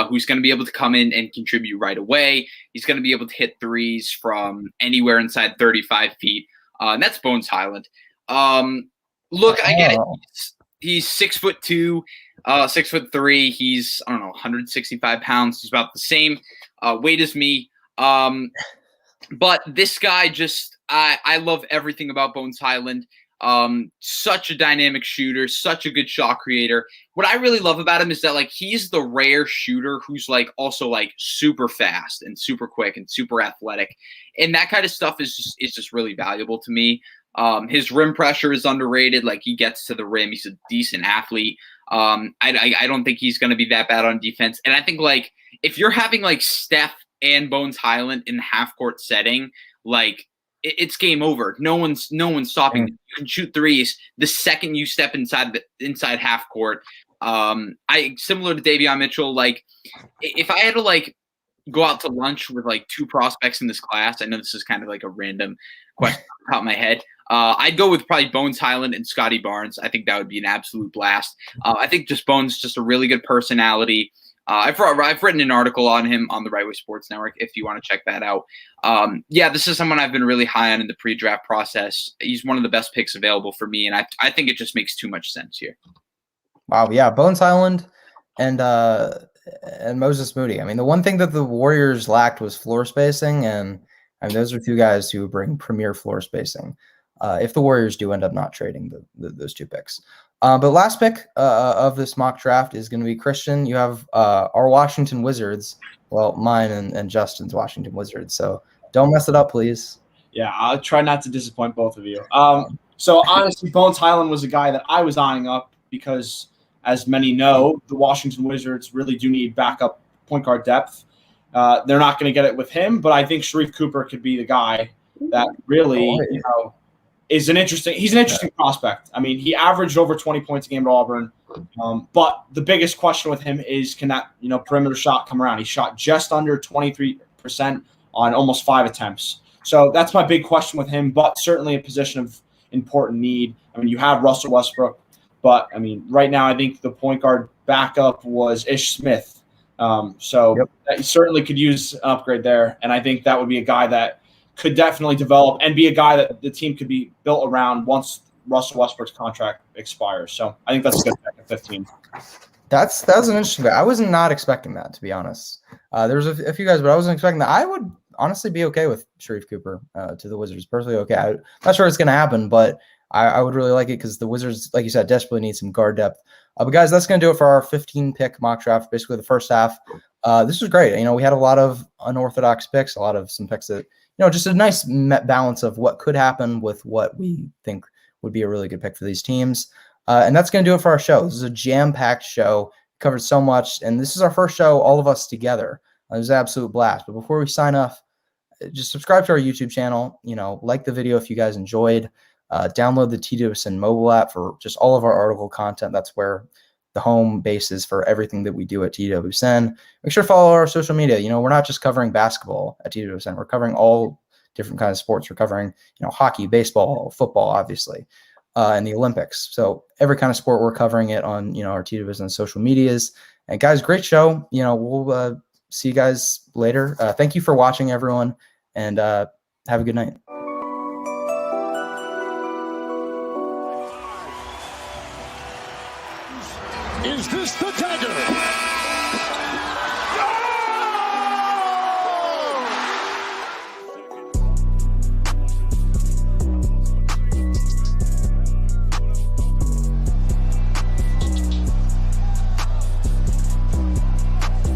Speaker 5: who's going to be able to come in and contribute right away. He's going to be able to hit threes from anywhere inside 35 feet. And that's Bones Highland. Look, I get it. He's 6'2", 6'3". He's, 165 pounds. He's about the same weight as me. But this guy just, I love everything about Bones Highland. Such a dynamic shooter, such a good shot creator. What I really love about him is that he's the rare shooter who's also super fast and super quick and super athletic. And that kind of stuff is just really valuable to me. His rim pressure is underrated. He gets to the rim. He's a decent athlete. I don't think he's going to be that bad on defense. And I think if you're having Steph and Bones Highland in the half court setting, it's game over. No one's stopping. You can shoot threes the second you step inside half court. Similar to Davion Mitchell, if I had to go out to lunch with two prospects in this class, I know this is kind of a random question off the top of my head. I'd go with probably Bones Highland and Scotty Barnes. I think that would be an absolute blast. I think Bones just a really good personality. I've written an article on him on the Right Way Sports Network if you want to check that out. This is someone I've been really high on in the pre-draft process. He's one of the best picks available for me, and I think it just makes too much sense here.
Speaker 2: Wow, yeah, Bones Highland and Moses Moody. The one thing that the Warriors lacked was floor spacing, and those are two guys who bring premier floor spacing. If the Warriors do end up not trading those two picks. But last pick of this mock draft is going to be Christian. You have our Washington Wizards. Well, mine and Justin's Washington Wizards. So don't mess it up, please.
Speaker 3: Yeah, I'll try not to disappoint both of you. So honestly, Bones Highland was a guy that I was eyeing up because, as many know, the Washington Wizards really do need backup point guard depth. They're not going to get it with him, but I think Sharif Cooper could be the guy that really, he's an interesting prospect. He averaged over 20 points a game at Auburn. But the biggest question with him is, can that, perimeter shot come around? He shot just under 23% on almost 5 attempts. So that's my big question with him, but certainly a position of important need. You have Russell Westbrook, but right now I think the point guard backup was Ish Smith. He certainly could use an upgrade there. And I think that would be a guy that could definitely develop and be a guy that the team could be built around once Russell Westbrook's contract expires. So I think that's a good pick at 15.
Speaker 2: That was an interesting pick. I was not expecting that, to be honest. There was a few guys, but I wasn't expecting that. I would honestly be okay with Sharif Cooper to the Wizards. Personally, okay. I'm not sure it's going to happen, but I would really like it because the Wizards, like you said, desperately need some guard depth. But guys, that's going to do it for our 15-pick mock draft, basically the first half. This was great. We had a lot of unorthodox picks, a lot of some picks that, just a nice balance of what could happen with what we think would be a really good pick for these teams. And that's going to do it for our show. This is a jam-packed show. Covered so much. And this is our first show, all of us together. It was an absolute blast. But before we sign off, just subscribe to our YouTube channel. Like the video if you guys enjoyed. Download the TWSN mobile app for just all of our article content. That's where the home base is for everything that we do at TWSN. Make sure to follow our social media. We're not just covering basketball at TWSN. We're covering all different kinds of sports. We're covering, hockey, baseball, football, obviously, and the Olympics. So every kind of sport, we're covering it on, our TWSN social medias. And guys, great show. We'll see you guys later. Thank you for watching, everyone, and have a good night.